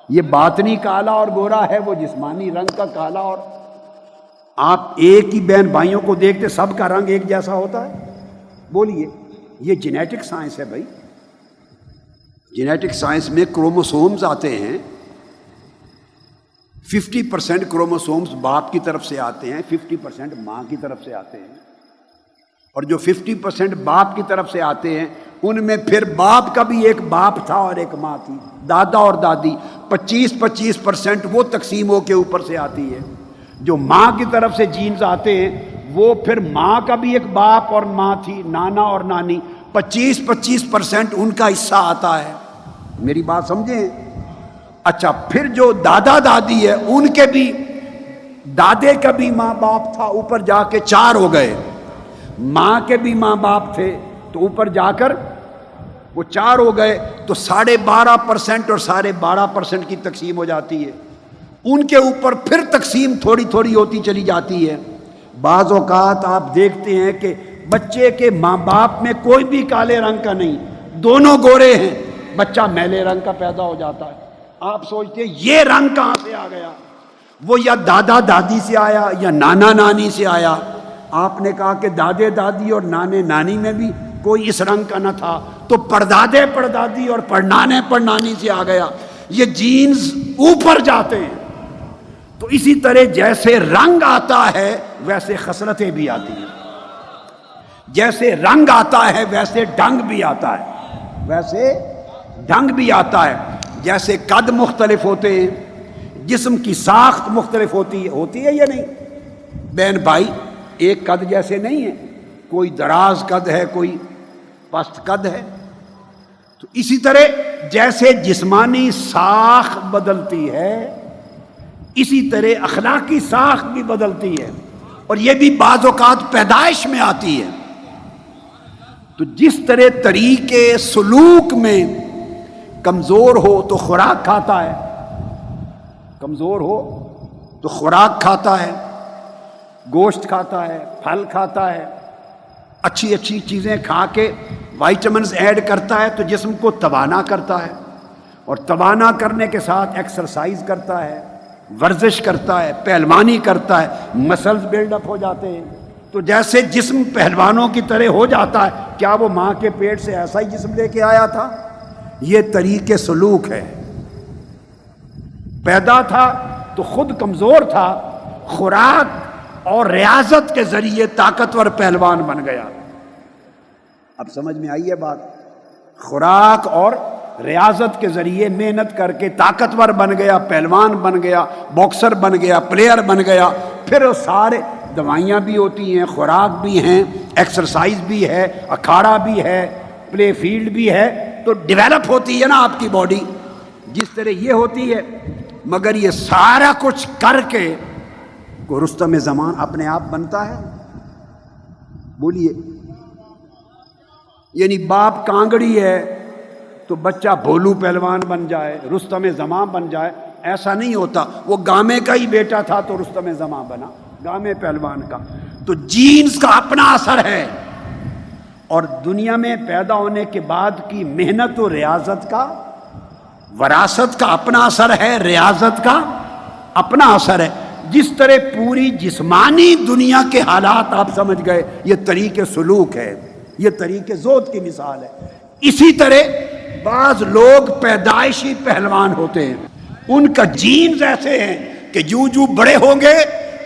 یہ باطنی کالا اور گورا ہے، وہ جسمانی رنگ کا کالا. اور آپ ایک ہی بہن بھائیوں کو دیکھتے سب کا رنگ ایک جیسا ہوتا ہے؟ بولیے. یہ جینیٹک سائنس ہے بھائی. جینیٹک سائنس میں کروموسومز آتے ہیں، 50% کروموسومز باپ کی طرف سے آتے ہیں، 50% ماں کی طرف سے آتے ہیں. اور جو 50% باپ کی طرف سے آتے ہیں ان میں پھر باپ کا بھی ایک باپ تھا اور ایک ماں تھی، دادا اور دادی. 25% وہ تقسیم ہو کے اوپر سے آتی ہے. جو ماں کی طرف سے جینز آتے ہیں وہ پھر ماں کا بھی ایک باپ اور ماں تھی، نانا اور نانی. 25% ان کا حصہ آتا ہے. میری بات سمجھیں؟ اچھا پھر جو دادا دادی ہے ان کے بھی، دادے کا بھی ماں باپ تھا، اوپر جا کے 4 ہو گئے، ماں کے بھی ماں باپ تھے تو اوپر جا کر وہ 4 ہو گئے، تو 12.5% اور 12.5% کی تقسیم ہو جاتی ہے. ان کے اوپر پھر تقسیم تھوڑی تھوڑی ہوتی چلی جاتی ہے. بعض اوقات آپ دیکھتے ہیں کہ بچے کے ماں باپ میں کوئی بھی کالے رنگ کا نہیں، دونوں گورے ہیں، بچہ میلے رنگ کا پیدا ہو جاتا ہے. آپ سوچتے ہیں یہ رنگ کہاں سے آ گیا؟ وہ یا دادا دادی سے آیا یا نانا نانی سے آیا. آپ نے کہا کہ دادے دادی اور نانے نانی میں بھی کوئی اس رنگ کا نہ تھا، تو پردادے پردادی اور پڑنانے پڑنانی سے آ گیا. یہ جینز اوپر جاتے ہیں. تو اسی طرح جیسے رنگ آتا ہے ویسے خصلتیں بھی آتی ہیں، جیسے رنگ آتا ہے ویسے ڈنگ بھی آتا ہے، ویسے ڈنگ بھی آتا ہے. جیسے قد مختلف ہوتے ہیں، جسم کی ساخت مختلف ہوتی ہے یا نہیں؟ بہن بھائی ایک قد جیسے نہیں ہے، کوئی دراز قد ہے، کوئی پست قد ہے. تو اسی طرح جیسے جسمانی ساخت بدلتی ہے اسی طرح اخلاقی ساخت بھی بدلتی ہے، اور یہ بھی بعض اوقات پیدائش میں آتی ہے. تو جس طرح طریقے سلوک میں کمزور ہو تو خوراک کھاتا ہے، کمزور ہو تو خوراک کھاتا ہے، گوشت کھاتا ہے، پھل کھاتا ہے، اچھی اچھی چیزیں کھا کے وائٹامنز ایڈ کرتا ہے تو جسم کو توانا کرتا ہے، اور توانا کرنے کے ساتھ ایکسرسائز کرتا ہے، ورزش کرتا ہے، پہلوانی کرتا ہے، مسلز بلڈ اپ ہو جاتے ہیں. تو جیسے جسم پہلوانوں کی طرح ہو جاتا ہے، کیا وہ ماں کے پیٹ سے ایسا ہی جسم لے کے آیا تھا؟ یہ طریقے سلوک ہے. پیدا تھا تو خود کمزور تھا، خوراک اور ریاضت کے ذریعے طاقتور پہلوان بن گیا. اب سمجھ میں آئی ہے بات؟ خوراک اور ریاضت کے ذریعے محنت کر کے طاقتور بن گیا، پہلوان بن گیا، باکسر بن گیا، پلیئر بن گیا. پھر وہ سارے دوائیاں بھی ہوتی ہیں، خوراک بھی ہیں، ایکسرسائز بھی ہے، اکھاڑا بھی ہے، پلے فیلڈ بھی ہے، تو ڈیولپ ہوتی ہے نا آپ کی باڈی جس طرح یہ ہوتی ہے. مگر یہ سارا کچھ کر کے کوئی رستم زمان اپنے آپ بنتا ہے؟ بولیے. یعنی باپ کانگڑی ہے تو بچہ بھولو پہلوان بن جائے، رستم زمان بن جائے؟ ایسا نہیں ہوتا. وہ گامے کا ہی بیٹا تھا تو رستم زمان بنا، گامے پہلوان کا. تو جینز کا اپنا اثر ہے، اور دنیا میں پیدا ہونے کے بعد کی محنت و ریاضت کا، وراثت کا اپنا اثر ہے، ریاضت کا اپنا اثر ہے. جس طرح پوری جسمانی دنیا کے حالات آپ سمجھ گئے، یہ طریقے سلوک ہے، یہ طریقے زہد کی مثال ہے. اسی طرح بعض لوگ پیدائشی پہلوان ہوتے ہیں، ان کا جینز ایسے ہیں کہ جو بڑے ہوں گے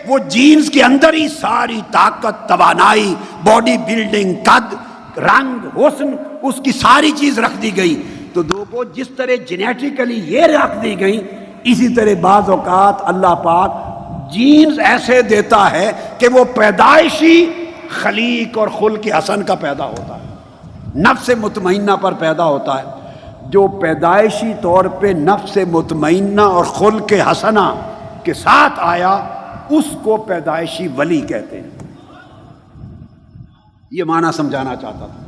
وہ جینز کے اندر ہی ساری طاقت، توانائی، باڈی بلڈنگ، قد، رنگ، حسن، اس کی ساری چیز رکھ دی گئی. تو دیکھو جس طرح جینیٹیکلی یہ رکھ دی گئی، اسی طرح بعض اوقات اللہ پاک جینز ایسے دیتا ہے کہ وہ پیدائشی خلیق اور خلق حسن کا پیدا ہوتا ہے، نفس مطمئنہ پر پیدا ہوتا ہے. جو پیدائشی طور پہ نفس مطمئنہ اور خلق حسنہ کے ساتھ آیا اس کو پیدائشی ولی کہتے ہیں. یہ معنی سمجھانا چاہتا تھا.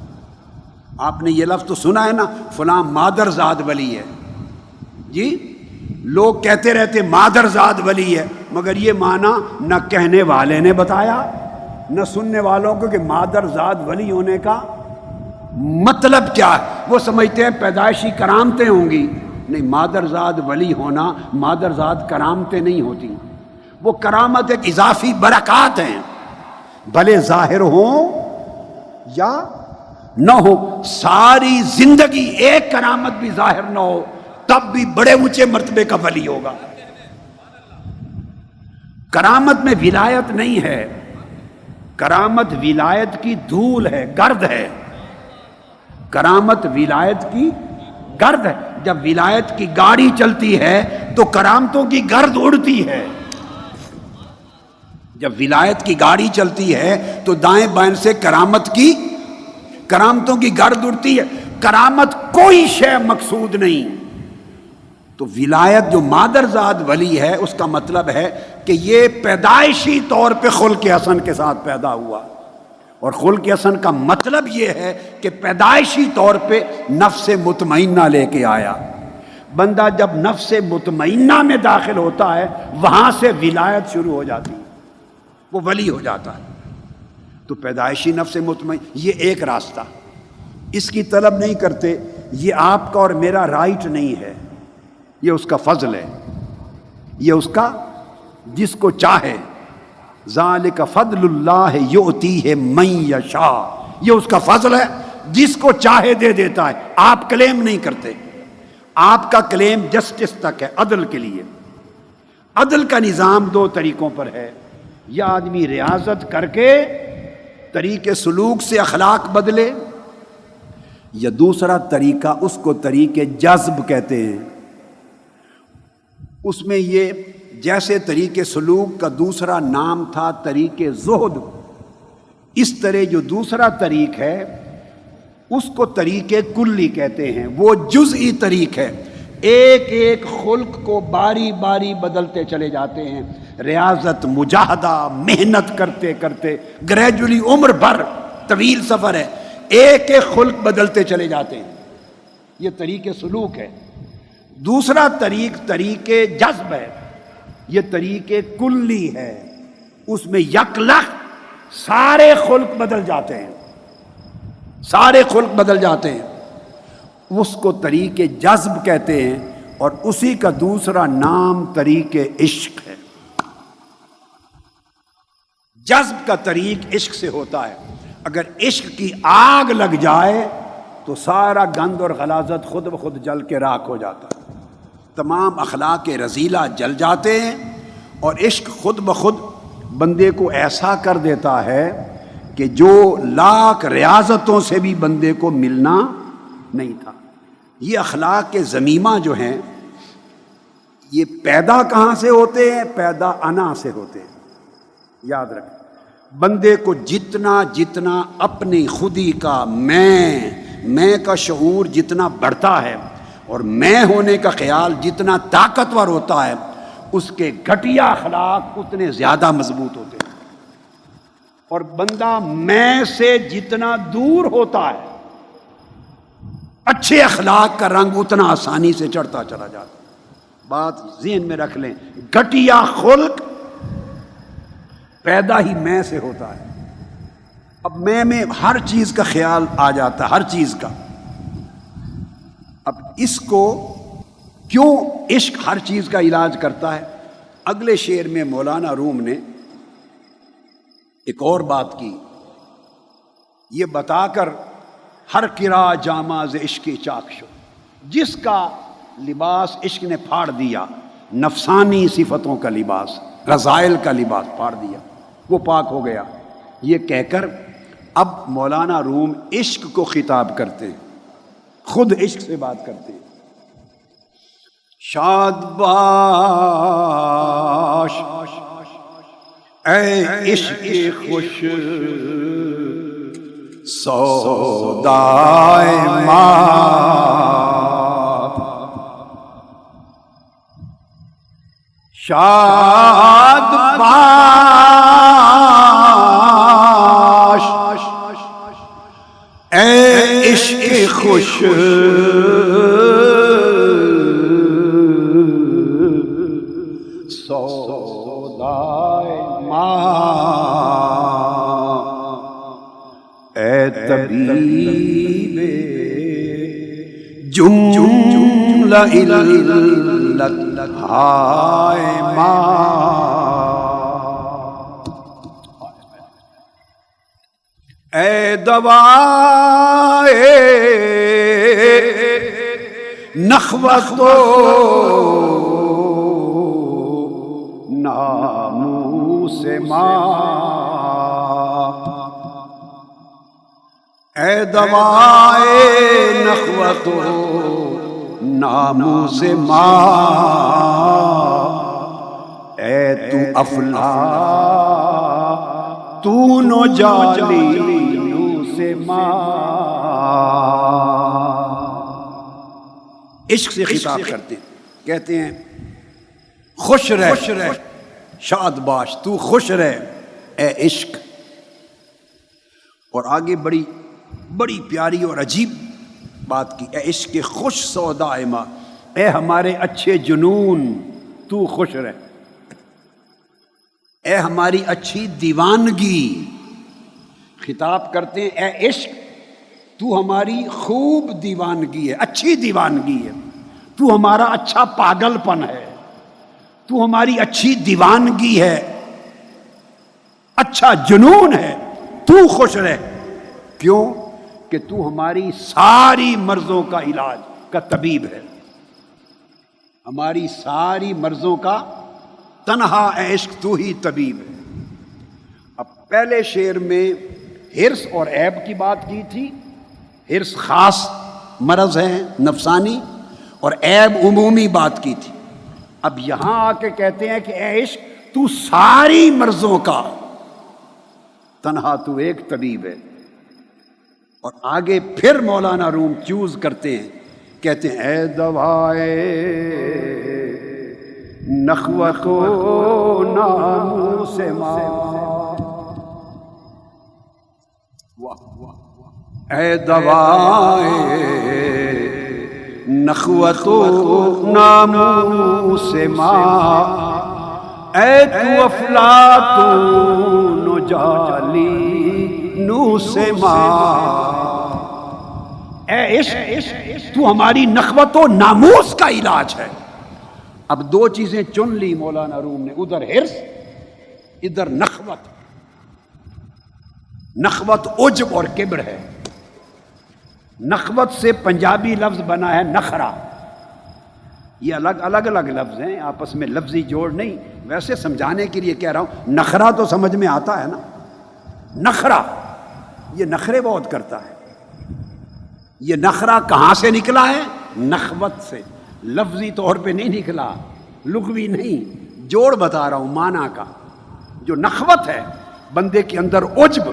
آپ نے یہ لفظ تو سنا ہے نا، فلاں مادر زاد ولی ہے. جی لوگ کہتے رہتے مادر زاد ولی ہے، مگر یہ معنی نہ کہنے والے نے بتایا نہ سننے والوں کو کہ مادر زاد ولی ہونے کا مطلب کیا ہے. وہ سمجھتے ہیں پیدائشی کرامتیں ہوں گی. نہیں، مادر زاد ولی ہونا مادر زاد کرامتیں نہیں ہوتی. وہ کرامت ایک اضافی برکات ہیں، بھلے ظاہر ہوں یا نہ ہو. ساری زندگی ایک کرامت بھی ظاہر نہ ہو تب بھی بڑے اونچے مرتبے کا ولی ہوگا. کرامت میں ولایت نہیں ہے، کرامت ولایت کی دھول ہے، گرد ہے. کرامت ولایت کی گرد ہے. جب ولایت کی گاڑی چلتی ہے تو کرامتوں کی گرد اڑتی ہے. جب ولایت کی گاڑی چلتی ہے تو دائیں بائیں سے کرامتوں کی گرد اڑتی ہے، کرامت کوئی شے مقصود نہیں۔ تو ولایت جو مادرزاد ولی ہے اس کا مطلب ہے کہ یہ پیدائشی طور پہ خلق حسن کے ساتھ پیدا ہوا، اور خلق حسن کا مطلب یہ ہے کہ پیدائشی طور پہ نفس مطمئنہ لے کے آیا۔ بندہ جب نفس مطمئنہ میں داخل ہوتا ہے وہاں سے ولایت شروع ہو جاتی ہے، وہ ولی ہو جاتا ہے۔ تو پیدائشی نفس مطمئن یہ ایک راستہ، اس کی طلب نہیں کرتے، یہ آپ کا اور میرا رائٹ نہیں ہے، یہ اس کا فضل ہے، یہ اس کا جس کو چاہے، ذالک فضل اللہ یؤتیہ من یشاء، یہ اس کا فضل ہے، جس کو چاہے دے دیتا ہے۔ آپ کلیم نہیں کرتے، آپ کا کلیم جسٹس تک ہے، عدل کے لیے۔ عدل کا نظام دو طریقوں پر ہے، یا آدمی ریاضت کر کے طریقے سلوک سے اخلاق بدلے، یا دوسرا طریقہ اس کو طریقے جذب کہتے ہیں۔ اس میں یہ جیسے طریقے سلوک کا دوسرا نام تھا طریقے زہد، اس طرح جو دوسرا طریق ہے اس کو طریقے کلی کہتے ہیں۔ وہ جزئی طریق ہے، ایک ایک خلق کو باری باری بدلتے چلے جاتے ہیں، ریاضت، مجاہدہ، محنت کرتے کرتے گریجولی، عمر بھر طویل سفر ہے، ایک ایک خلق بدلتے چلے جاتے ہیں، یہ طریقے سلوک ہے۔ دوسرا طریقے جذب ہے، یہ طریقے کلی ہے، اس میں یکلخ سارے خلق بدل جاتے ہیں، سارے خلق بدل جاتے ہیں، اس کو طریقے جذب کہتے ہیں، اور اسی کا دوسرا نام طریقے عشق ہے۔ جذب کا طریق عشق سے ہوتا ہے، اگر عشق کی آگ لگ جائے تو سارا گند اور غلاظت خود بخود جل کے راکھ ہو جاتا ہے، تمام اخلاق رذیلہ جل جاتے ہیں، اور عشق خود بخود بندے کو ایسا کر دیتا ہے کہ جو لاکھ ریاضتوں سے بھی بندے کو ملنا نہیں تھا۔ یہ اخلاق کے ذمیمہ جو ہیں یہ پیدا کہاں سے ہوتے ہیں؟ پیدا انا سے ہوتے ہیں۔ یاد رکھیں، بندے کو جتنا جتنا اپنی خودی کا میں کا شعور جتنا بڑھتا ہے اور میں ہونے کا خیال جتنا طاقتور ہوتا ہے، اس کے گھٹیا اخلاق اتنے زیادہ مضبوط ہوتے ہیں، اور بندہ میں سے جتنا دور ہوتا ہے اچھے اخلاق کا رنگ اتنا آسانی سے چڑھتا چلا جاتا ہے۔ بات ذہن میں رکھ لیں، گھٹیا خلق پیدا ہی میں سے ہوتا ہے۔ اب میں ہر چیز کا خیال آ جاتا ہے، ہر چیز کا۔ اب اس کو کیوں عشق ہر چیز کا علاج کرتا ہے؟ اگلے شعر میں مولانا روم نے ایک اور بات کی، یہ بتا کر ہر کرا جامہ ز عشق چاک شو، جس کا لباس عشق نے پھاڑ دیا، نفسانی صفتوں کا لباس، رذائل کا لباس پھاڑ دیا، وہ پاک ہو گیا۔ یہ کہہ کر اب مولانا روم عشق کو خطاب کرتے ہیں، خود عشق سے بات کرتے ہیں۔ شاد باش اے عشق خوش سودائے مات، شاد باش اے عشق خوش سودائے مات، اے طبیب جملہ علت ہائے مات، اے دوائے نخوت ناموس مات، اے دوائے نخوت ناموس مات، اے تو افلا تو نو جالی سے عشق سے خطاب کرتے ہیں، کہتے ہیں خوش رہ شاد باش، تو خوش رہ اے عشق. اور آگے بڑی بڑی پیاری اور عجیب بات کی، اے عشق خوش سودا ما، اے ہمارے اچھے جنون تو خوش رہ، اے ہماری اچھی دیوانگی. خطاب کرتے ہیں اے عشق تو ہماری خوب دیوانگی ہے، اچھی دیوانگی ہے، تو ہمارا اچھا پاگل پن ہے، تو ہماری اچھی دیوانگی ہے، اچھا جنون ہے، تو خوش رہ. کیوں کہ تو ہماری ساری مرضوں کا علاج کا طبیب ہے، ہماری ساری مرضوں کا تنہا اے عشق تو ہی طبیب ہے. اب پہلے شعر میں حرص اور عیب کی بات کی تھی. حرص خاص مرض ہے نفسانی اور عیب عمومی بات کی تھی. اب یہاں آ کے کہتے ہیں کہ اے عشق تو ساری مرضوں کا تنہا تو ایک طبیب ہے. اور آگے پھر مولانا روم چوز کرتے ہیں، کہتے ہیں اے دوائے نخوت و ناموس ما، اے دوائے نخوت و ناموس ما، اے تو افلاطون و جالی نوس ما. اے عشق تو ہماری نخوت و ناموس کا علاج ہے. اب دو چیزیں چن لی مولانا روم نے، ادھر حرص ادھر نخوت. نخوت عجب اور کبر ہے. نخوت سے پنجابی لفظ بنا ہے نخرا. یہ الگ الگ لفظ ہیں، آپس میں لفظی جوڑ نہیں، ویسے سمجھانے کے لیے کہہ رہا ہوں. نخرا تو سمجھ میں آتا ہے نا، نخرا یہ نخرے بہت کرتا ہے. یہ نخرا کہاں سے نکلا ہے؟ نخوت سے. لفظی طور پہ نہیں نکلا، لغوی نہیں، جوڑ بتا رہا ہوں معنی کا. جو نخوت ہے بندے کے اندر عجب،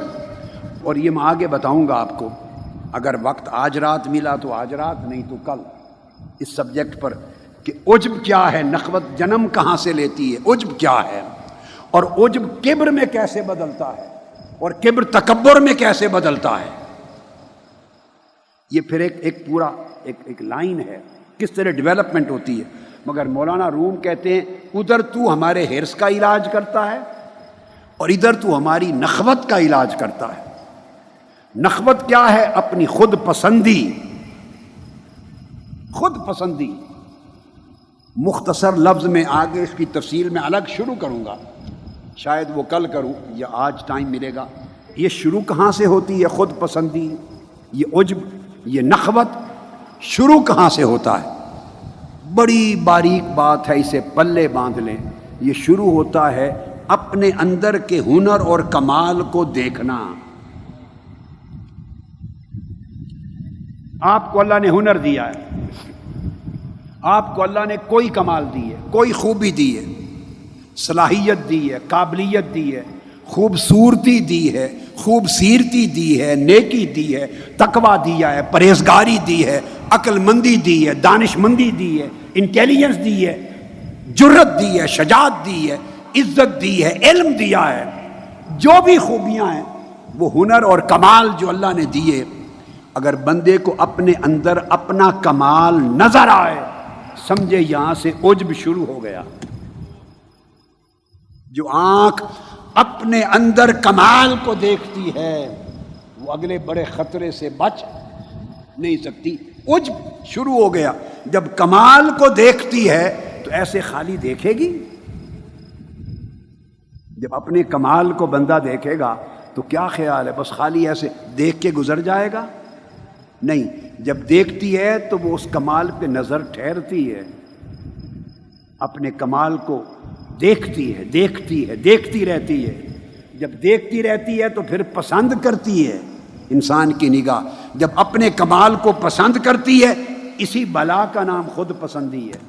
اور یہ میں آگے بتاؤں گا آپ کو، اگر وقت آج رات ملا تو آج رات، نہیں تو کل، اس سبجیکٹ پر کہ عجب کیا ہے، نخوت جنم کہاں سے لیتی ہے، عجب کیا ہے، اور عجب کبر میں کیسے بدلتا ہے، اور کبر تکبر میں کیسے بدلتا ہے. یہ پھر ایک پورا ایک لائن ہے کس طرح ڈیولپمنٹ ہوتی ہے. مگر مولانا روم کہتے ہیں ادھر تو ہمارے حرص کا علاج کرتا ہے اور ادھر تو ہماری نخوت کا علاج کرتا ہے. نخوت کیا ہے؟ اپنی خود پسندی. خود پسندی مختصر لفظ میں، آگے اس کی تفصیل میں الگ شروع کروں گا، شاید وہ کل کروں یا آج ٹائم ملے گا. یہ شروع کہاں سے ہوتی ہے؟ خود پسندی، یہ عجب، یہ نخوت شروع کہاں سے ہوتا ہے؟ بڑی باریک بات ہے، اسے پلے باندھ لیں. یہ شروع ہوتا ہے اپنے اندر کے ہنر اور کمال کو دیکھنا. آپ کو اللہ نے ہنر دیا ہے، آپ کو اللہ نے کوئی کمال دی ہے، کوئی خوبی دی ہے، صلاحیت دی ہے، قابلیت دی ہے، خوبصورتی دی ہے، خوبصیرتی دی ہے، نیکی دی ہے، تقوی دیا ہے، پرہیزگاری دی ہے، عقل مندی دی ہے، دانش مندی دی ہے، انٹیلیجنس دی ہے، جرت دی ہے، شجاعت دی ہے، عزت دی ہے، علم دیا ہے. جو بھی خوبیاں ہیں وہ ہنر اور کمال جو اللہ نے دیے، اگر بندے کو اپنے اندر اپنا کمال نظر آئے، سمجھے یہاں سے عجب شروع ہو گیا. جو آنکھ اپنے اندر کمال کو دیکھتی ہے وہ اگلے بڑے خطرے سے بچ نہیں سکتی. عجب شروع ہو گیا. جب کمال کو دیکھتی ہے تو ایسے خالی دیکھے گی؟ جب اپنے کمال کو بندہ دیکھے گا تو کیا خیال ہے بس خالی ایسے دیکھ کے گزر جائے گا؟ نہیں، جب دیکھتی ہے تو وہ اس کمال پہ نظر ٹھہرتی ہے، اپنے کمال کو دیکھتی ہے، دیکھتی ہے، دیکھتی رہتی ہے. جب دیکھتی رہتی ہے تو پھر پسند کرتی ہے. انسان کی نگاہ جب اپنے کمال کو پسند کرتی ہے، اسی بلا کا نام خود پسندی ہے.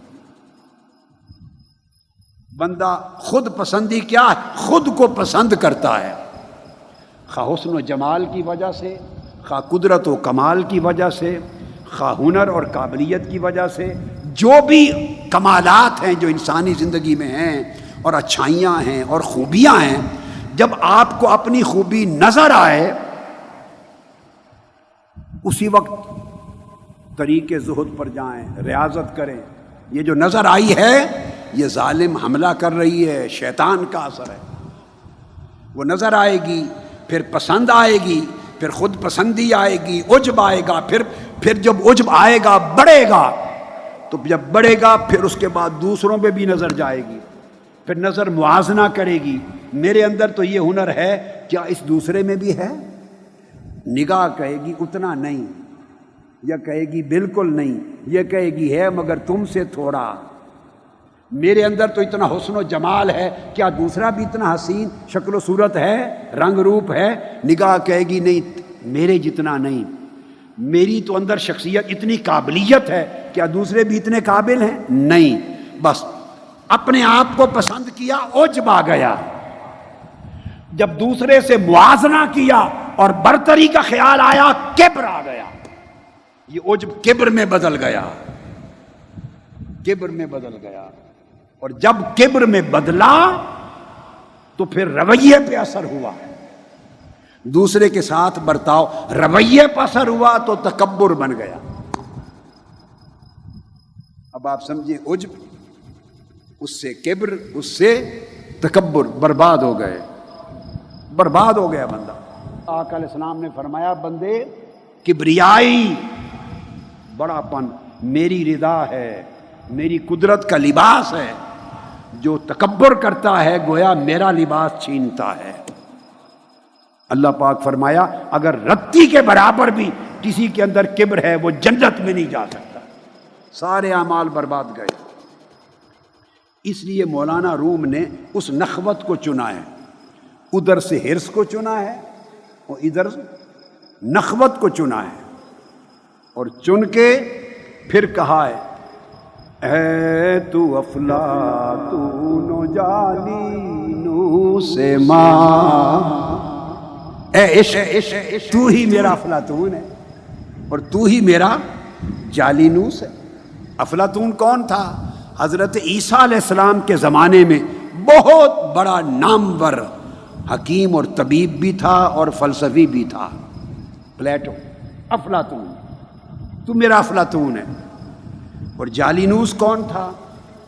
بندہ خود پسندی کیا ہے؟ خود کو پسند کرتا ہے، خواہ حسن و جمال کی وجہ سے، خواہ قدرت و کمال کی وجہ سے، خواہ ہنر اور قابلیت کی وجہ سے، جو بھی کمالات ہیں جو انسانی زندگی میں ہیں اور اچھائیاں ہیں اور خوبیاں ہیں، جب آپ کو اپنی خوبی نظر آئے اسی وقت طریق زہد پر جائیں، ریاضت کریں. یہ جو نظر آئی ہے یہ ظالم حملہ کر رہی ہے، شیطان کا اثر ہے. وہ نظر آئے گی، پھر پسند آئے گی، پھر خود پسندی آئے گی، عجب آئے گا، پھر جب عجب آئے گا بڑھے گا، تو جب بڑھے گا پھر اس کے بعد دوسروں پہ بھی نظر جائے گی، پھر نظر موازنہ کرے گی. میرے اندر تو یہ ہنر ہے، کیا اس دوسرے میں بھی ہے؟ نگاہ کہے گی اتنا نہیں، یا کہے گی بالکل نہیں، یہ کہے گی ہے مگر تم سے تھوڑا. میرے اندر تو اتنا حسن و جمال ہے، کیا دوسرا بھی اتنا حسین شکل و صورت ہے، رنگ روپ ہے؟ نگاہ کہے گی نہیں، میرے جتنا نہیں. میری تو اندر شخصیت اتنی قابلیت ہے، کیا دوسرے بھی اتنے قابل ہیں؟ نہیں. بس اپنے آپ کو پسند کیا، عجب آ گیا. جب دوسرے سے موازنہ کیا اور برتری کا خیال آیا، کبر آ گیا. یہ عجب کبر میں بدل گیا، کبر میں بدل گیا. اور جب کبر میں بدلا تو پھر رویے پہ اثر ہوا. دوسرے کے ساتھ برتاؤ رویے پر اثر ہوا تو تکبر بن گیا. اب آپ سمجھیں، عجب، اس سے کبر، اس سے تکبر، برباد ہو گئے، برباد ہو گیا بندہ. آقا علیہ السلام نے فرمایا، بندے کبریائی، بڑا پن میری رضا ہے، میری قدرت کا لباس ہے. جو تکبر کرتا ہے گویا میرا لباس چھینتا ہے. اللہ پاک فرمایا اگر رتی کے برابر بھی کسی کے اندر کبر ہے وہ جنت میں نہیں جا سکتا. سارے اعمال برباد گئے. اس لیے مولانا روم نے اس نخوت کو چنا ہے، ادھر سے حرص کو چنا ہے اور ادھر نخوت کو چنا ہے، اور چن کے پھر کہا ہے، اے تو افلاطون و جالینوس ماں، اے عشق تو ہی میرا افلاطون ہے اور تو ہی میرا جالینوس ہے. افلاطون کون تھا؟ حضرت عیسیٰ علیہ السلام کے زمانے میں بہت بڑا نامور حکیم اور طبیب بھی تھا اور فلسفی بھی تھا. پلیٹو، افلاطون، تو میرا افلاطون ہے. اور جالینوس کون تھا؟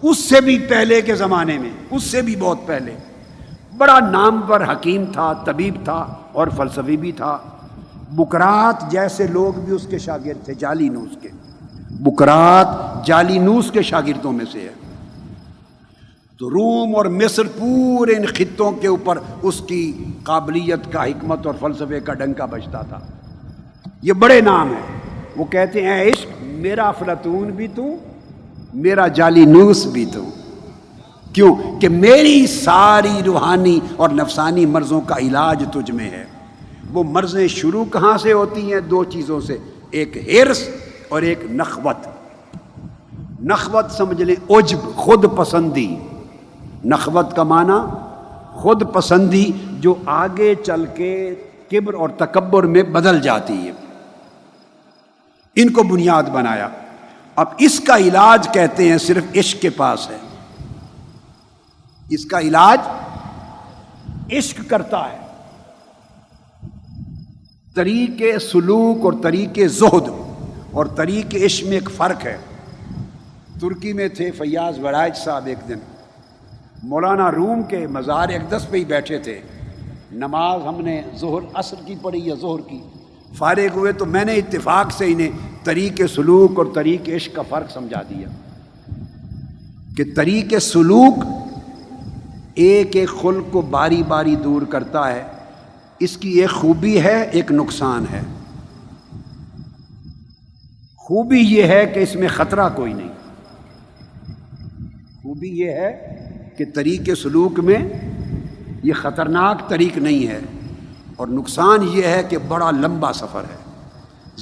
اس سے بھی پہلے کے زمانے میں، اس سے بھی بہت پہلے، بڑا نامور حکیم تھا، طبیب تھا اور فلسفی بھی تھا. بکرات جیسے لوگ بھی اس کے شاگرد تھے، جالینوس کے. بکرات جالینوس کے شاگردوں میں سے ہے. تو روم اور مصر پورے ان خطوں کے اوپر اس کی قابلیت کا، حکمت اور فلسفے کا ڈنکا بجتا تھا. یہ بڑے نام ہیں. وہ کہتے ہیں، اے عشق میرا افلاطون بھی تو، میرا جالینوس بھی تو. کیوں کہ میری ساری روحانی اور نفسانی مرضوں کا علاج تجھ میں ہے. وہ مرضیں شروع کہاں سے ہوتی ہیں؟ دو چیزوں سے، ایک حرص اور ایک نخوت. نخوت سمجھ لیں عجب، خود پسندی. نخوت کا معنی خود پسندی، جو آگے چل کے کبر اور تکبر میں بدل جاتی ہے. ان کو بنیاد بنایا. اب اس کا علاج کہتے ہیں صرف عشق کے پاس ہے. اس کا علاج عشق کرتا ہے. طریق سلوک اور طریق زہد اور طریق عشق میں ایک فرق ہے. ترکی میں تھے فیاض ورائج صاحب، ایک دن مولانا روم کے مزار اقدس پہ ہی بیٹھے تھے. نماز ہم نے ظہر عصر کی پڑھی یا ظہر کی، فارغ ہوئے تو میں نے اتفاق سے انہیں طریق سلوک اور طریق عشق کا فرق سمجھا دیا کہ طریق سلوک ایک ایک خلق کو باری باری دور کرتا ہے. اس کی ایک خوبی ہے، ایک نقصان ہے. خوبی یہ ہے کہ اس میں خطرہ کوئی نہیں. خوبی یہ ہے کہ طریق سلوک میں یہ خطرناک طریق نہیں ہے، اور نقصان یہ ہے کہ بڑا لمبا سفر ہے،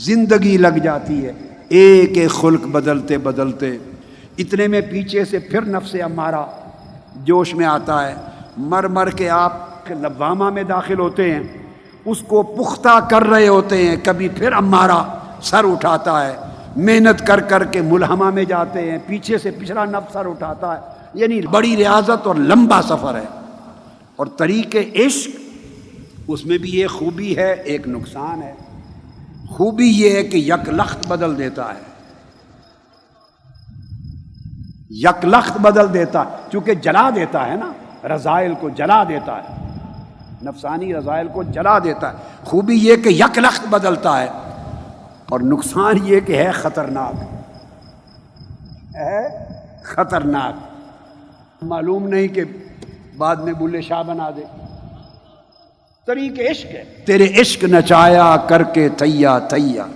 زندگی لگ جاتی ہے ایک ایک خلق بدلتے بدلتے. اتنے میں پیچھے سے پھر نفس امارہ جوش میں آتا ہے، مر مر کے آپ لوامہ میں داخل ہوتے ہیں اس کو پختہ کر رہے ہوتے ہیں، کبھی پھر ہمارا سر اٹھاتا ہے، محنت کر کر کے ملہمہ میں جاتے ہیں، پیچھے سے پچھلا نفس سر اٹھاتا ہے، یعنی بڑی ریاضت اور لمبا سفر ہے۔ اور طریق عشق، اس میں بھی ایک خوبی ہے ایک نقصان ہے۔ خوبی یہ ہے کہ یک لخت بدل دیتا ہے، یک لخت بدل دیتا ہے، چونکہ جلا دیتا ہے نا، رذائل کو جلا دیتا ہے، نفسانی رذائل کو جلا دیتا ہے۔ خوبی یہ کہ یک لخت بدلتا ہے، اور نقصان یہ کہ ہے خطرناک، ہے خطرناک، معلوم نہیں کہ بعد میں بلے شاہ بنا دے۔ طریق عشق ہے، تیرے عشق نچایا کر کے تھیا تھیا،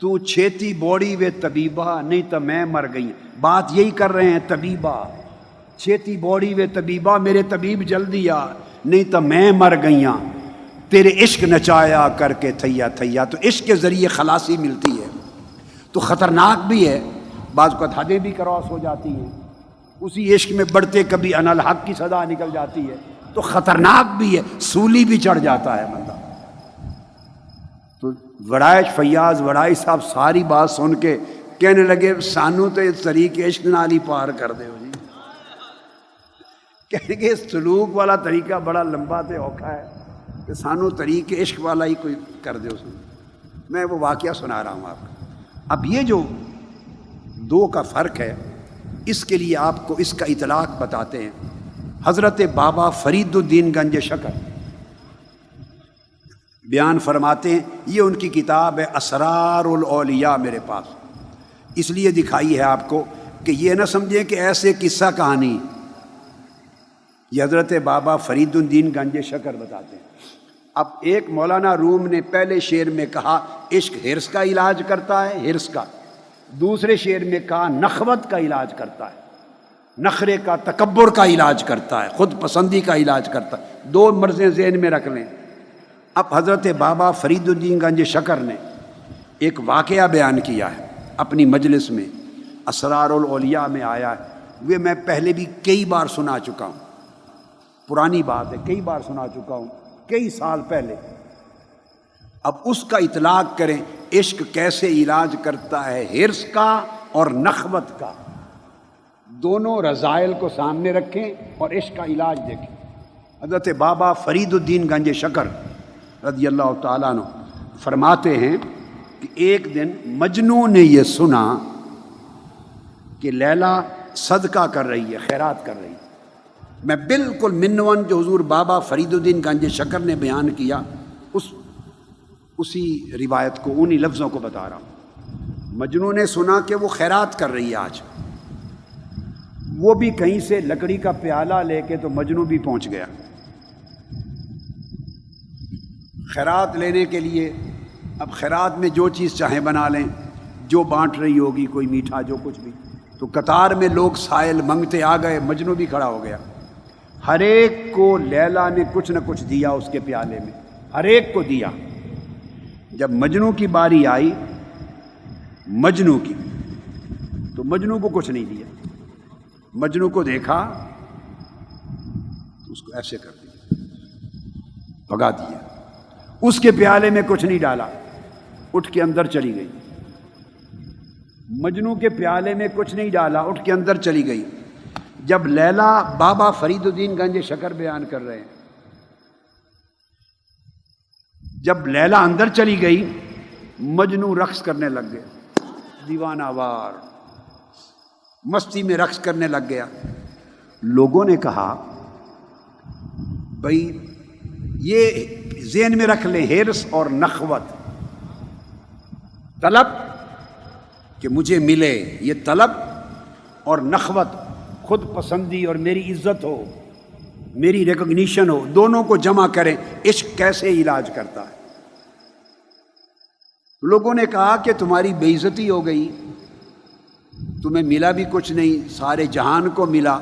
تو چھیتی بوڑی وے طبیبہ، نہیں تو میں مر گئی۔ بات یہی کر رہے ہیں طبیبہ، چھیتی بوڑی وے طبیبہ، میرے طبیب جلدی آ، نہیں تو میں مر گئیاں۔ تیرے عشق نچایا کر کے تھیا تھیا، تو عشق کے ذریعے خلاصی ملتی ہے، تو خطرناک بھی ہے، بعض کو حدیں بھی کراس ہو جاتی ہیں، اسی عشق میں بڑھتے کبھی انا الحق کی صدا نکل جاتی ہے، تو خطرناک بھی ہے، سولی بھی چڑھ جاتا ہے بندہ۔ تو وڑائش فیاض وڑائی صاحب ساری بات سن کے کہنے لگے سانو تو اس طریق عشق نال ہی پار کر دے ہو جی، کہنے کہ سلوک والا طریقہ بڑا لمبا تے اوکھا ہے، کہ سانو طریق عشق والا ہی کوئی کر دے اس میں۔ میں وہ واقعہ سنا رہا ہوں آپ کو۔ اب یہ جو دو کا فرق ہے، اس کے لیے آپ کو اس کا اطلاق بتاتے ہیں۔ حضرت بابا فرید الدین گنج شکر بیان فرماتے ہیں، یہ ان کی کتاب ہے اسرار الاولیاء، میرے پاس اس لیے دکھائی ہے آپ کو کہ یہ نہ سمجھیں کہ ایسے قصہ کہانی، یہ حضرت بابا فرید الدین گنج شکر بتاتے ہیں۔ اب ایک مولانا روم نے پہلے شعر میں کہا عشق حرص کا علاج کرتا ہے، حرص کا، دوسرے شعر میں کہا نخوت کا علاج کرتا ہے، نخرے کا، تکبر کا علاج کرتا ہے، خود پسندی کا علاج کرتا ہے۔ دو مرضیں ذہن میں رکھ لیں۔ اب حضرت بابا فرید الدین گنج شکر نے ایک واقعہ بیان کیا ہے اپنی مجلس میں، اسرار الاولیاء میں آیا ہے، وہ میں پہلے بھی کئی بار سنا چکا ہوں، پرانی بات ہے، کئی بار سنا چکا ہوں، کئی سال پہلے۔ اب اس کا اطلاق کریں، عشق کیسے علاج کرتا ہے، حرص کا اور نخوت کا، دونوں رذائل کو سامنے رکھیں اور عشق کا علاج دیکھیں۔ حضرت بابا فرید الدین گنج شکر رضی اللہ تعالیٰ عنہ فرماتے ہیں کہ ایک دن مجنو نے یہ سنا کہ لیلا صدقہ کر رہی ہے، خیرات کر رہی ہے۔ میں بالکل منون جو حضور بابا فرید الدین گنج شکر نے بیان کیا اسی روایت کو، انہی لفظوں کو بتا رہا ہوں۔ مجنو نے سنا کہ وہ خیرات کر رہی ہے آج، وہ بھی کہیں سے لکڑی کا پیالہ لے کے، تو مجنو بھی پہنچ گیا خیرات لینے کے لیے۔ اب خیرات میں جو چیز چاہیں بنا لیں، جو بانٹ رہی ہوگی، کوئی میٹھا جو کچھ بھی، تو قطار میں لوگ سائل منگتے آ گئے، مجنو بھی کھڑا ہو گیا۔ ہر ایک کو لیلا نے کچھ نہ کچھ دیا اس کے پیالے میں، ہر ایک کو دیا۔ جب مجنو کی باری آئی، مجنو کی، تو مجنو کو کچھ نہیں دیا۔ مجنو کو دیکھا تو اس کو ایسے کر دیا، بھگا دیا، اس کے پیالے میں کچھ نہیں ڈالا، اٹھ کے اندر چلی گئی۔ مجنو کے پیالے میں کچھ نہیں ڈالا، اٹھ کے اندر چلی گئی۔ جب لیلا، بابا فرید الدین گنج شکر بیان کر رہے ہیں، جب لیلا اندر چلی گئی، مجنو رقص کرنے لگ گیا، دیوانہ وار مستی میں رقص کرنے لگ گیا۔ لوگوں نے کہا بھائی یہ ذہن میں رکھ لیں، حرص اور نخوت، طلب کہ مجھے ملے، یہ طلب، اور نخوت خود پسندی اور میری عزت ہو، میری ریکگنیشن ہو، دونوں کو جمع کریں۔ عشق کیسے علاج کرتا ہے؟ لوگوں نے کہا کہ تمہاری بے عزتی ہو گئی، تمہیں ملا بھی کچھ نہیں، سارے جہان کو ملا،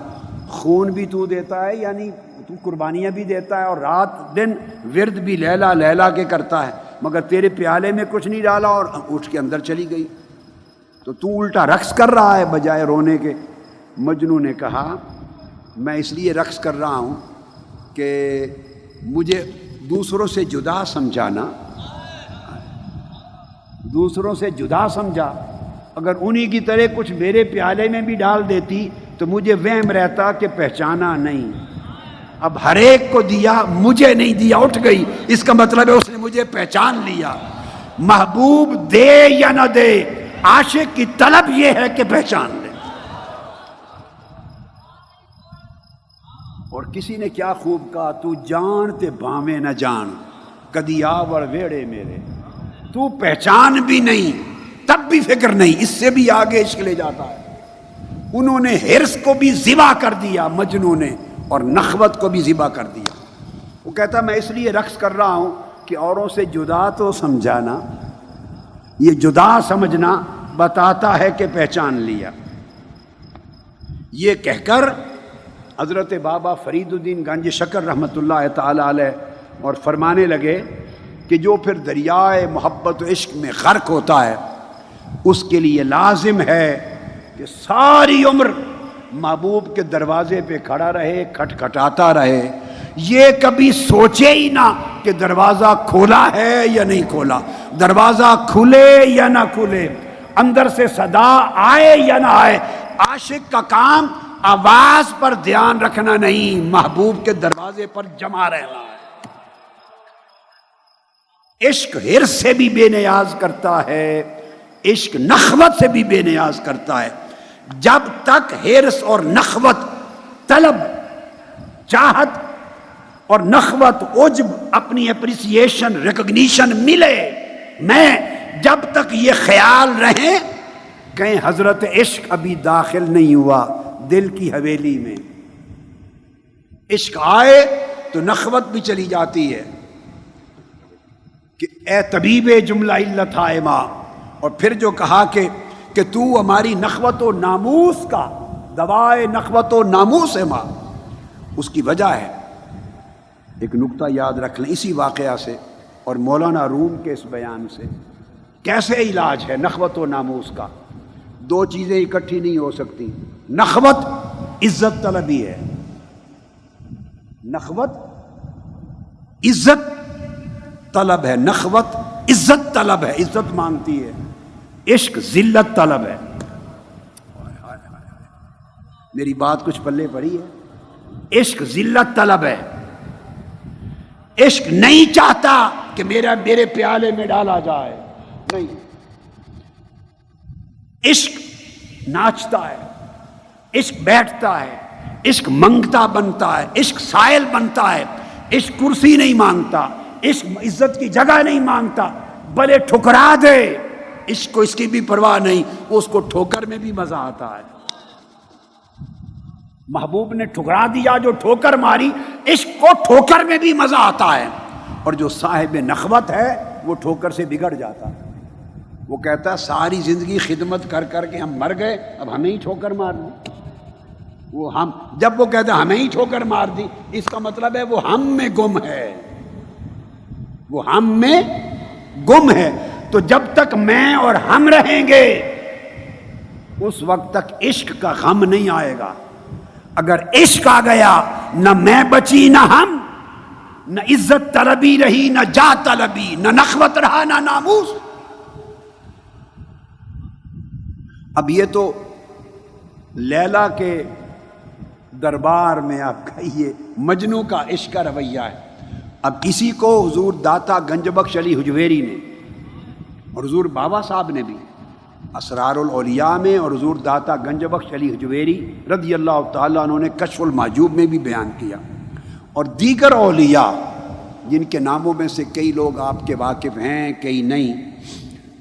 خون بھی تو دیتا ہے، یعنی تو قربانیاں بھی دیتا ہے، اور رات دن ورد بھی لیلا لیلا کے کرتا ہے، مگر تیرے پیالے میں کچھ نہیں ڈالا اور اٹھ کے اندر چلی گئی، تو الٹا رقص کر رہا ہے بجائے رونے کے۔ مجنو نے کہا میں اس لیے رقص کر رہا ہوں کہ مجھے دوسروں سے جدا سمجھانا، دوسروں سے جدا سمجھا، اگر انہی کی طرح کچھ میرے پیالے میں بھی ڈال دیتی تو مجھے وہم رہتا کہ پہچانا نہیں، اب ہر ایک کو دیا مجھے نہیں دیا، اٹھ گئی، اس کا مطلب ہے اس نے مجھے پہچان لیا۔ محبوب دے یا نہ دے، عاشق کی طلب یہ ہے کہ پہچان لے۔ اور کسی نے کیا خوب کہا، تو جان تے بھاویں نہ جان کدی آور ویڑے میرے، تو پہچان بھی نہیں تب بھی فکر نہیں، اس سے بھی آگے عشق لے جاتا ہے۔ انہوں نے حرص کو بھی ذبح کر دیا مجنوں نے، اور نخوت کو بھی ذبح کر دیا۔ وہ کہتا میں اس لیے رقص کر رہا ہوں کہ اوروں سے جدا تو سمجھانا، یہ جدا سمجھنا بتاتا ہے کہ پہچان لیا۔ یہ کہہ کر حضرت بابا فرید الدین گنج شکر رحمۃ اللہ تعالی علیہ اور فرمانے لگے کہ جو پھر دریائے محبت و عشق میں غرق ہوتا ہے اس کے لیے لازم ہے کہ ساری عمر محبوب کے دروازے پہ کھڑا رہے، کھٹکھٹاتا رہے، یہ کبھی سوچے ہی نہ کہ دروازہ کھولا ہے یا نہیں کھولا، دروازہ کھلے یا نہ کھلے، اندر سے صدا آئے یا نہ آئے۔ عاشق کا کام آواز پر دھیان رکھنا نہیں، محبوب کے دروازے پر جمع رہنا ہے۔ عشق حرص سے بھی بے نیاز کرتا ہے، عشق نخوت سے بھی بے نیاز کرتا ہے۔ جب تک حرص اور نخوت، طلب، چاہت اور نخوت، عجب، اپنی اپریسیشن، ریکگنیشن ملے، میں جب تک یہ خیال رہے کہیں حضرت عشق ابھی داخل نہیں ہوا دل کی حویلی میں، عشق آئے تو نخوت بھی چلی جاتی ہے کہ اے طبیب جملہ علت ہائے ماں، اور پھر جو کہا کہ تو ہماری نخوت و ناموس کا دوائے نخوت و ناموس ہے ماں، اس کی وجہ ہے۔ ایک نکتہ یاد رکھ لیں اسی واقعہ سے اور مولانا روم کے اس بیان سے، کیسے علاج ہے نخوت و ناموس کا۔ دو چیزیں اکٹھی نہیں ہو سکتی، نخوت عزت طلبی ہے، نخوت عزت طلب ہے، نخوت عزت طلب ہے، عزت مانگتی ہے، عشق ذلت طلب ہے۔ میری بات کچھ پلے پڑی ہے؟ عشق ذلت طلب ہے، عشق نہیں چاہتا کہ میرے پیالے میں ڈالا جائے، نہیں، عشق ناچتا ہے، عشق بیٹھتا ہے، عشق منگتا بنتا ہے، عشق سائل بنتا ہے، عشق کرسی نہیں مانگتا، عشق عزت کی جگہ نہیں مانگتا، بھلے ٹھکرا دے، عشق کو اس کی بھی پرواہ نہیں، اس کو ٹھوکر میں بھی مزہ آتا ہے۔ محبوب نے ٹھکرا دیا، جو ٹھوکر ماری، عشق کو ٹھوکر میں بھی مزہ آتا ہے، اور جو صاحب نخوت ہے وہ ٹھوکر سے بگڑ جاتا ہے۔ وہ کہتا ہے ساری زندگی خدمت کر کر کے ہم مر گئے، اب ہمیں ہی ٹھوکر مار دی۔ جب وہ کہتا ہے ہمیں ہی ٹھوکر مار دی، اس کا مطلب ہے وہ ہم میں گم ہے، وہ ہم میں گم ہے۔ تو جب تک میں اور ہم رہیں گے اس وقت تک عشق کا غم نہیں آئے گا۔ اگر عشق آ گیا، نہ میں بچی نہ ہم، نہ عزت طلبی رہی، نہ جا طلبی، نہ نخوت رہا، نہ ناموس۔ اب یہ تو لیلا کے دربار میں آپ کہیے مجنوں کا عشق کا رویہ ہے۔ اب اسی کو حضور داتا گنج بخش علی حجویری نے اور حضور بابا صاحب نے بھی اسرار الاولیاء میں، اور حضور داتا گنج بخش علی حجویری رضی اللہ تعالیٰ عنہ نے کشف المحجوب میں بھی بیان کیا، اور دیگر اولیاء جن کے ناموں میں سے کئی لوگ آپ کے واقف ہیں، کئی نہیں،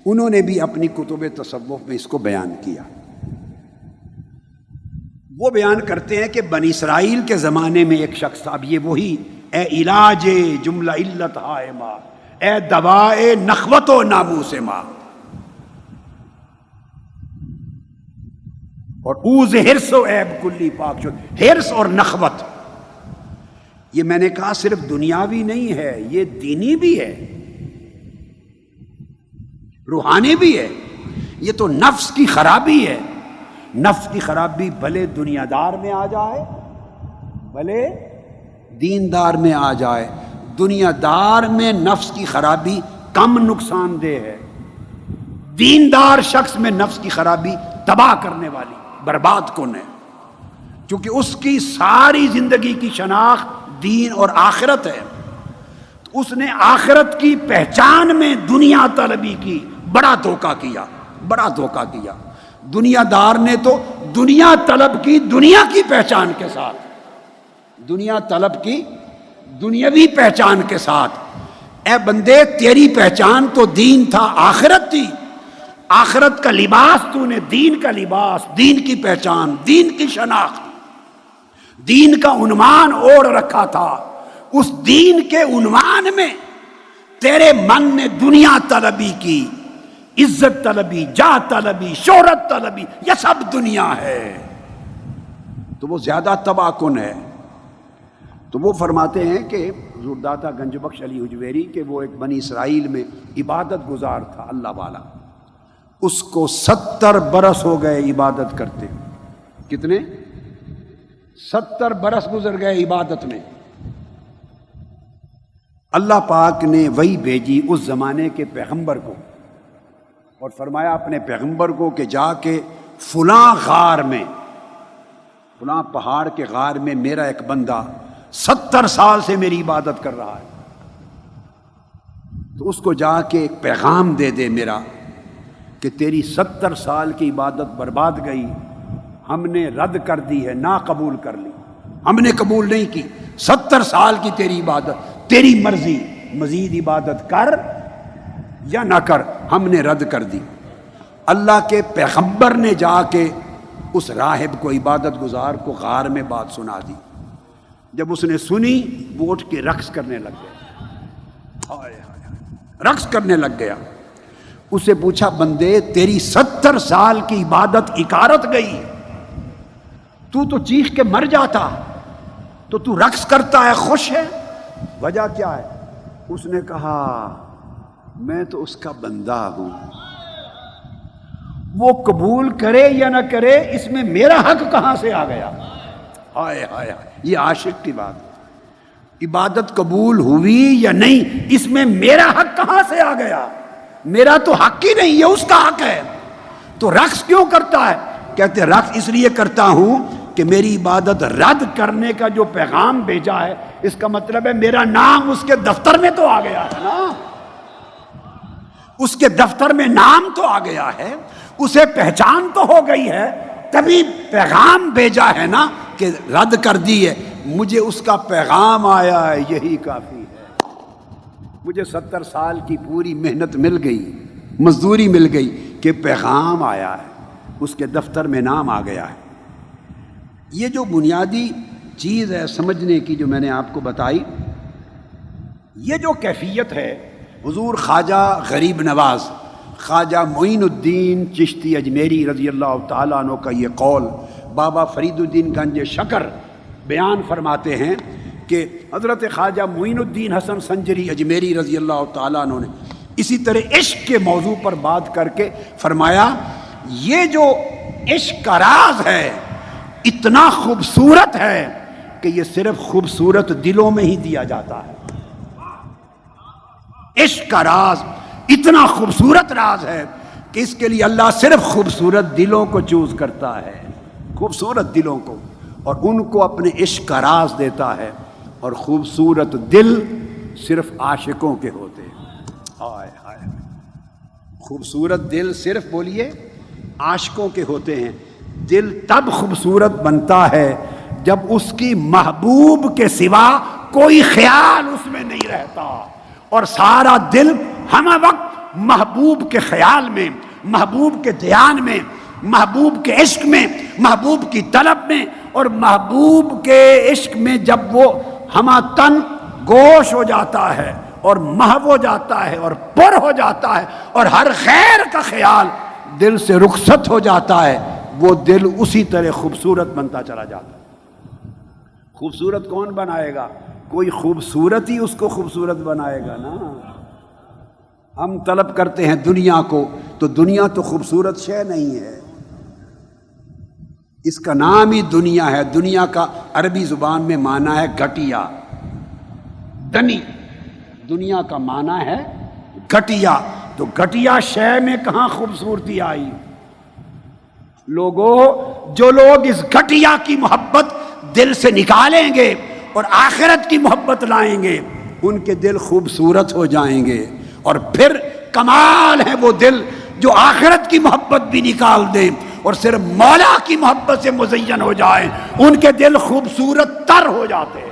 انہوں نے بھی اپنی کتب تصوف میں اس کو بیان کیا۔ وہ بیان کرتے ہیں کہ بنی اسرائیل کے زمانے میں ایک شخص تھا، اب یہ وہی اے علاج جملہ علت ہائے ماں، اے دوائے نخوت و ناموس ماں، اور اوز حرص و عیب کلی پاک شد۔ حرص اور نخوت، یہ میں نے کہا صرف دنیاوی نہیں ہے، یہ دینی بھی ہے، روحانی بھی ہے۔ یہ تو نفس کی خرابی ہے، نفس کی خرابی بھلے دنیا دار میں آ جائے، بھلے دیندار میں آ جائے، دنیا دار میں نفس کی خرابی کم نقصان دہ ہے، دیندار شخص میں نفس کی خرابی تباہ کرنے والی، برباد کن ہے، کیونکہ اس کی ساری زندگی کی شناخت دین اور آخرت ہے۔ اس نے آخرت کی پہچان میں دنیا طلبی کی، بڑا دھوکہ کیا، بڑا دھوکہ کیا۔ دنیا دار نے تو دنیا طلب کی دنیا کی پہچان کے ساتھ، دنیا طلب کی دنیاوی پہچان کے ساتھ۔ اے بندے تیری پہچان تو دین تھا، آخرت تھی، آخرت کا لباس تو نے دین کا لباس، دین کی پہچان، دین کی شناخت، دین کا عنوان اوڑھ رکھا تھا۔ اس دین کے عنوان میں تیرے من نے دنیا طلبی کی، عزت طلبی، جاہ طلبی، شہرت طلبی، یہ سب دنیا ہے، تو وہ زیادہ تباہ کن ہے۔ تو وہ فرماتے ہیں کہ حضور داتا گنج بخش علی حجویری کہ وہ ایک بنی اسرائیل میں عبادت گزار تھا، اللہ والا، اس کو 70 برس ہو گئے عبادت کرتے۔ کتنے؟ 70 برس گزر گئے عبادت میں۔ اللہ پاک نے وحی بھیجی اس زمانے کے پیغمبر کو اور فرمایا اپنے پیغمبر کو کہ جا کے فلاں غار میں، فلاں پہاڑ کے غار میں میرا ایک بندہ 70 سال سے میری عبادت کر رہا ہے، تو اس کو جا کے ایک پیغام دے دے میرا کہ تیری 70 سال کی عبادت برباد گئی، ہم نے رد کر دی ہے، نا قبول کر لی، ہم نے قبول نہیں کی، 70 سال کی تیری عبادت، تیری مرضی، مزید عبادت کر یا نہ کر، ہم نے رد کر دی۔ اللہ کے پیغمبر نے جا کے اس راہب کو، عبادت گزار کو غار میں بات سنا دی۔ جب اس نے سنی وہ اٹھ کے رقص کرنے لگ گیا، رقص کرنے لگ گیا۔ اسے پوچھا بندے تیری 70 سال کی عبادت اکارت گئی، تو چیخ کے مر جاتا، تو رقص کرتا ہے، خوش ہے، وجہ کیا ہے؟ اس نے کہا میں تو اس کا بندہ ہوں، وہ قبول کرے یا نہ کرے اس میں میرا حق کہاں سے آ گیا؟ ہائے ہائے، یہ عاشق کی بات ہے، عبادت قبول ہوئی یا نہیں اس میں میرا حق کہاں سے آ گیا؟ میرا تو حق ہی نہیں، یہ اس کا حق ہے، تو رقص کیوں کرتا ہے؟ کہتے رقص اس لیے کرتا ہوں کہ میری عبادت رد کرنے کا جو پیغام بھیجا ہے، اس کا مطلب ہے میرا نام اس کے دفتر میں تو آ گیا ہے نا، اس کے دفتر میں نام تو آ گیا ہے، اسے پہچان تو ہو گئی ہے، تبھی پیغام بھیجا ہے نا کہ رد کر دی ہے، مجھے اس کا پیغام آیا ہے، یہی کافی ہے، مجھے 70 سال کی پوری محنت مل گئی، مزدوری مل گئی کہ پیغام آیا ہے، اس کے دفتر میں نام آ گیا ہے۔ یہ جو بنیادی چیز ہے سمجھنے کی جو میں نے آپ کو بتائی، یہ جو کیفیت ہے، حضور خواجہ غریب نواز خواجہ معین الدین چشتی اجمیری رضی اللہ تعالیٰ عنہ کا یہ قول بابا فرید الدین گنج شکر بیان فرماتے ہیں کہ حضرت خواجہ معین الدین حسن سنجری اجمیری رضی اللہ تعالیٰ عنہ نے اسی طرح عشق کے موضوع پر بات کر کے فرمایا، یہ جو عشق کا راز ہے اتنا خوبصورت ہے کہ یہ صرف خوبصورت دلوں میں ہی دیا جاتا ہے۔ عشق کا راز اتنا خوبصورت راز ہے کہ اس کے لیے اللہ صرف خوبصورت دلوں کو چوز کرتا ہے، خوبصورت دلوں کو، اور ان کو اپنے عشق کا راز دیتا ہے، اور خوبصورت دل صرف عاشقوں کے ہوتے ہیں۔ ہائے ہائے، خوبصورت دل صرف بولیے عاشقوں کے ہوتے ہیں۔ دل تب خوبصورت بنتا ہے جب اس کی محبوب کے سوا کوئی خیال اس میں نہیں رہتا، اور سارا دل ہمہ وقت محبوب کے خیال میں، محبوب کے دھیان میں، محبوب کے عشق میں، محبوب کی طلب میں، اور محبوب کے عشق میں جب وہ ہمہ تن گوش ہو جاتا ہے اور محو ہو جاتا ہے اور پر ہو جاتا ہے، اور ہر غیر کا خیال دل سے رخصت ہو جاتا ہے، وہ دل اسی طرح خوبصورت بنتا چلا جاتا ہے۔ خوبصورت کون بنائے گا؟ کوئی خوبصورت ہی اس کو خوبصورت بنائے گا نا۔ ہم طلب کرتے ہیں دنیا کو، تو دنیا تو خوبصورت شے نہیں ہے، اس کا نام ہی دنیا ہے۔ دنیا کا عربی زبان میں معنی ہے گھٹیا، دنی، دنیا کا معنی ہے گھٹیا، تو گھٹیا شے میں کہاں خوبصورتی آئی؟ لوگوں، جو لوگ اس گھٹیا کی محبت دل سے نکالیں گے اور آخرت کی محبت لائیں گے، ان کے دل خوبصورت ہو جائیں گے. اور پھر کمال ہے وہ دل جو آخرت کی محبت بھی نکال دیں اور صرف مولا کی محبت سے مزین ہو جائیں، ان کے دل خوبصورت تر ہو جاتے ہیں،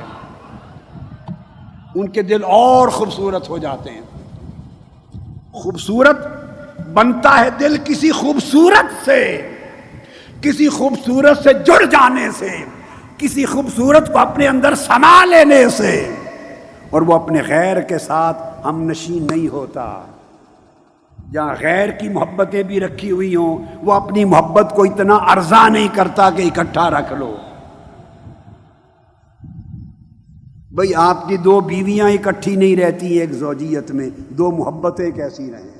ان کے دل اور خوبصورت ہو جاتے ہیں. خوبصورت بنتا ہے دل کسی خوبصورت سے، کسی خوبصورت سے جڑ جانے سے، کسی خوبصورت کو اپنے اندر سما لینے سے، اور وہ اپنے غیر کے ساتھ ہم نشین نہیں ہوتا. جہاں غیر کی محبتیں بھی رکھی ہوئی ہوں، وہ اپنی محبت کو اتنا ارزاں نہیں کرتا کہ اکٹھا رکھ لو. بھئی آپ کی دو بیویاں اکٹھی نہیں رہتی ایک زوجیت میں، دو محبتیں کیسی رہیں؟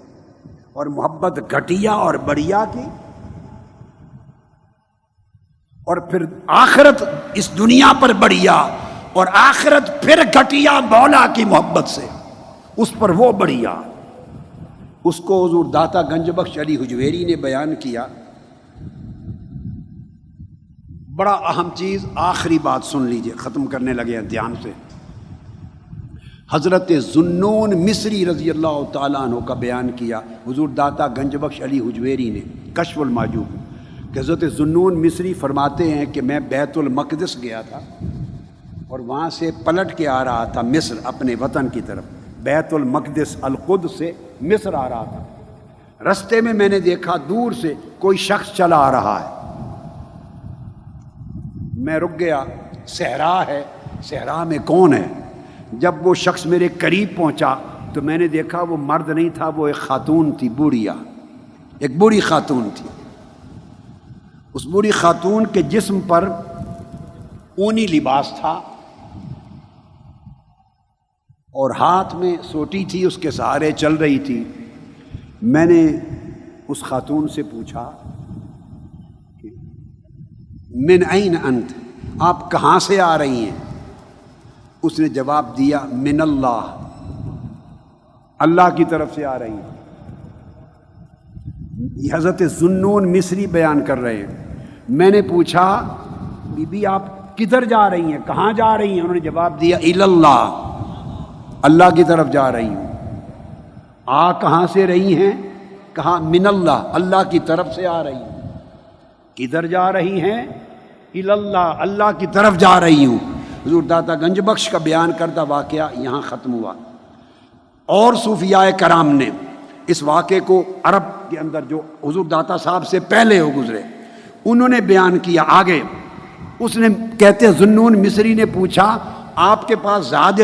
اور محبت گھٹیا اور بڑھیا کی، اور پھر آخرت اس دنیا پر بڑھیا، اور آخرت پھر گھٹیا مولا کی محبت سے، اس پر وہ بڑھیا. اس کو حضور داتا گنج بخش علی حجویری نے بیان کیا. بڑا اہم چیز، آخری بات سن لیجئے، ختم کرنے لگے ہیں دھیان سے. حضرت ذوالنون مصری رضی اللہ تعالیٰ عنہ کا بیان کیا حضور داتا گنج بخش علی حجویری نے کشف المعجوب، کہ حضرت ذوالنون مصری فرماتے ہیں کہ میں بیت المقدس گیا تھا اور وہاں سے پلٹ کے آ رہا تھا مصر اپنے وطن کی طرف. بیت المقدس القدس سے مصر آ رہا تھا. رستے میں میں نے دیکھا دور سے کوئی شخص چلا آ رہا ہے. میں رک گیا، صحرا ہے، صحرا میں کون ہے؟ جب وہ شخص میرے قریب پہنچا تو میں نے دیکھا وہ مرد نہیں تھا، وہ ایک خاتون تھی، بوڑھیا، ایک بوڑھی خاتون تھی. اس بوڑھی خاتون کے جسم پر اونی لباس تھا اور ہاتھ میں سوٹی تھی، اس کے سہارے چل رہی تھی. میں نے اس خاتون سے پوچھا کہ من این انت، آپ کہاں سے آ رہی ہیں؟ اس نے جواب دیا من اللہ، اللہ کی طرف سے آ رہی ہیں. یہ حضرت ذوالنون مصری بیان کر رہے ہیں. میں نے پوچھا بی بی آپ کدھر جا رہی ہیں، کہاں جا رہی ہیں؟ انہوں نے جواب دیا اللہ، اللہ کی طرف جا رہی ہوں. آ کہاں سے رہی ہیں؟ کہا من اللہ، اللہ کی طرف سے آ رہی ہوں. کدھر جا رہی ہیں؟ اللہ، اللہ کی طرف جا رہی ہوں. حضور داتا گنج بخش کا بیان کردہ واقعہ یہاں ختم ہوا. اور صوفیاء کرام نے اس واقعے کو عرب کے اندر جو حضور داتا صاحب سے پہلے ہو گزرے انہوں نے بیان کیا آگے. اس نے کہتے ذوالنون مصری نے پوچھا آپ کے پاس زاد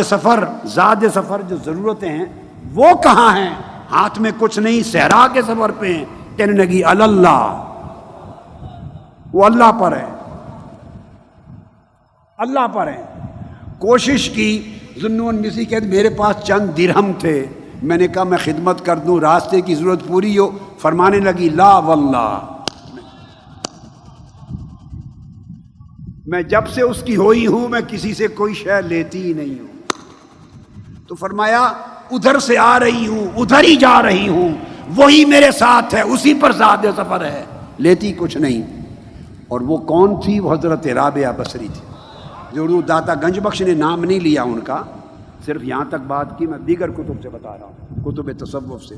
سفر جو ضرورتیں ہیں وہ کہاں ہیں؟ ہاتھ میں کچھ نہیں، صحرا کے سفر پہ ہیں. کہنے لگی اللہ، وہ اللہ پر ہے، اللہ پر ہے. کوشش کی. ذوالنون مصری کہتے میرے پاس چند درہم تھے، میں نے کہا میں خدمت کر دوں، راستے کی ضرورت پوری ہو. فرمانے لگی لا واللہ، میں جب سے اس کی ہوئی ہوں میں کسی سے کوئی شے لیتی ہی نہیں ہوں. تو فرمایا ادھر سے آ رہی ہوں، ادھر ہی جا رہی ہوں، وہی میرے ساتھ ہے، اسی پر زاد سفر ہے، لیتی کچھ نہیں. اور وہ کون تھی؟ وہ حضرت رابعہ بصری تھی. ضرور داتا گنج بخش نے نام نہیں لیا ان کا، صرف یہاں تک بات کی. میں دیگر کتب سے بتا رہا ہوں، کتب تصوف سے.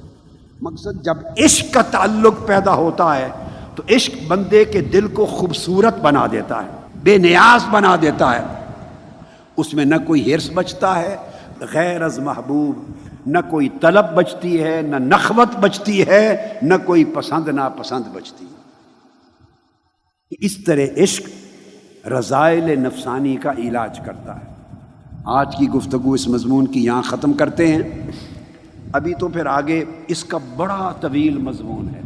مقصد جب عشق کا تعلق پیدا ہوتا ہے تو عشق بندے کے دل کو خوبصورت بنا دیتا ہے، بے نیاز بنا دیتا ہے. اس میں نہ کوئی حرص بچتا ہے غیر از محبوب، نہ کوئی طلب بچتی ہے، نہ نخوت بچتی ہے، نہ کوئی پسند ناپسند بچتی ہے. اس طرح عشق رذائل نفسانی کا علاج کرتا ہے. آج کی گفتگو اس مضمون کی یہاں ختم کرتے ہیں. ابھی تو پھر آگے اس کا بڑا طویل مضمون ہے.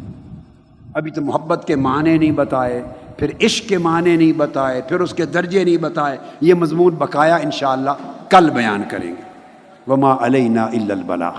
ابھی تو محبت کے معنی نہیں بتائے، پھر عشق کے معنی نہیں بتائے، پھر اس کے درجے نہیں بتائے. یہ مضمون بقایا انشاءاللہ کل بیان کریں گے. وما علینا الا البلاغ.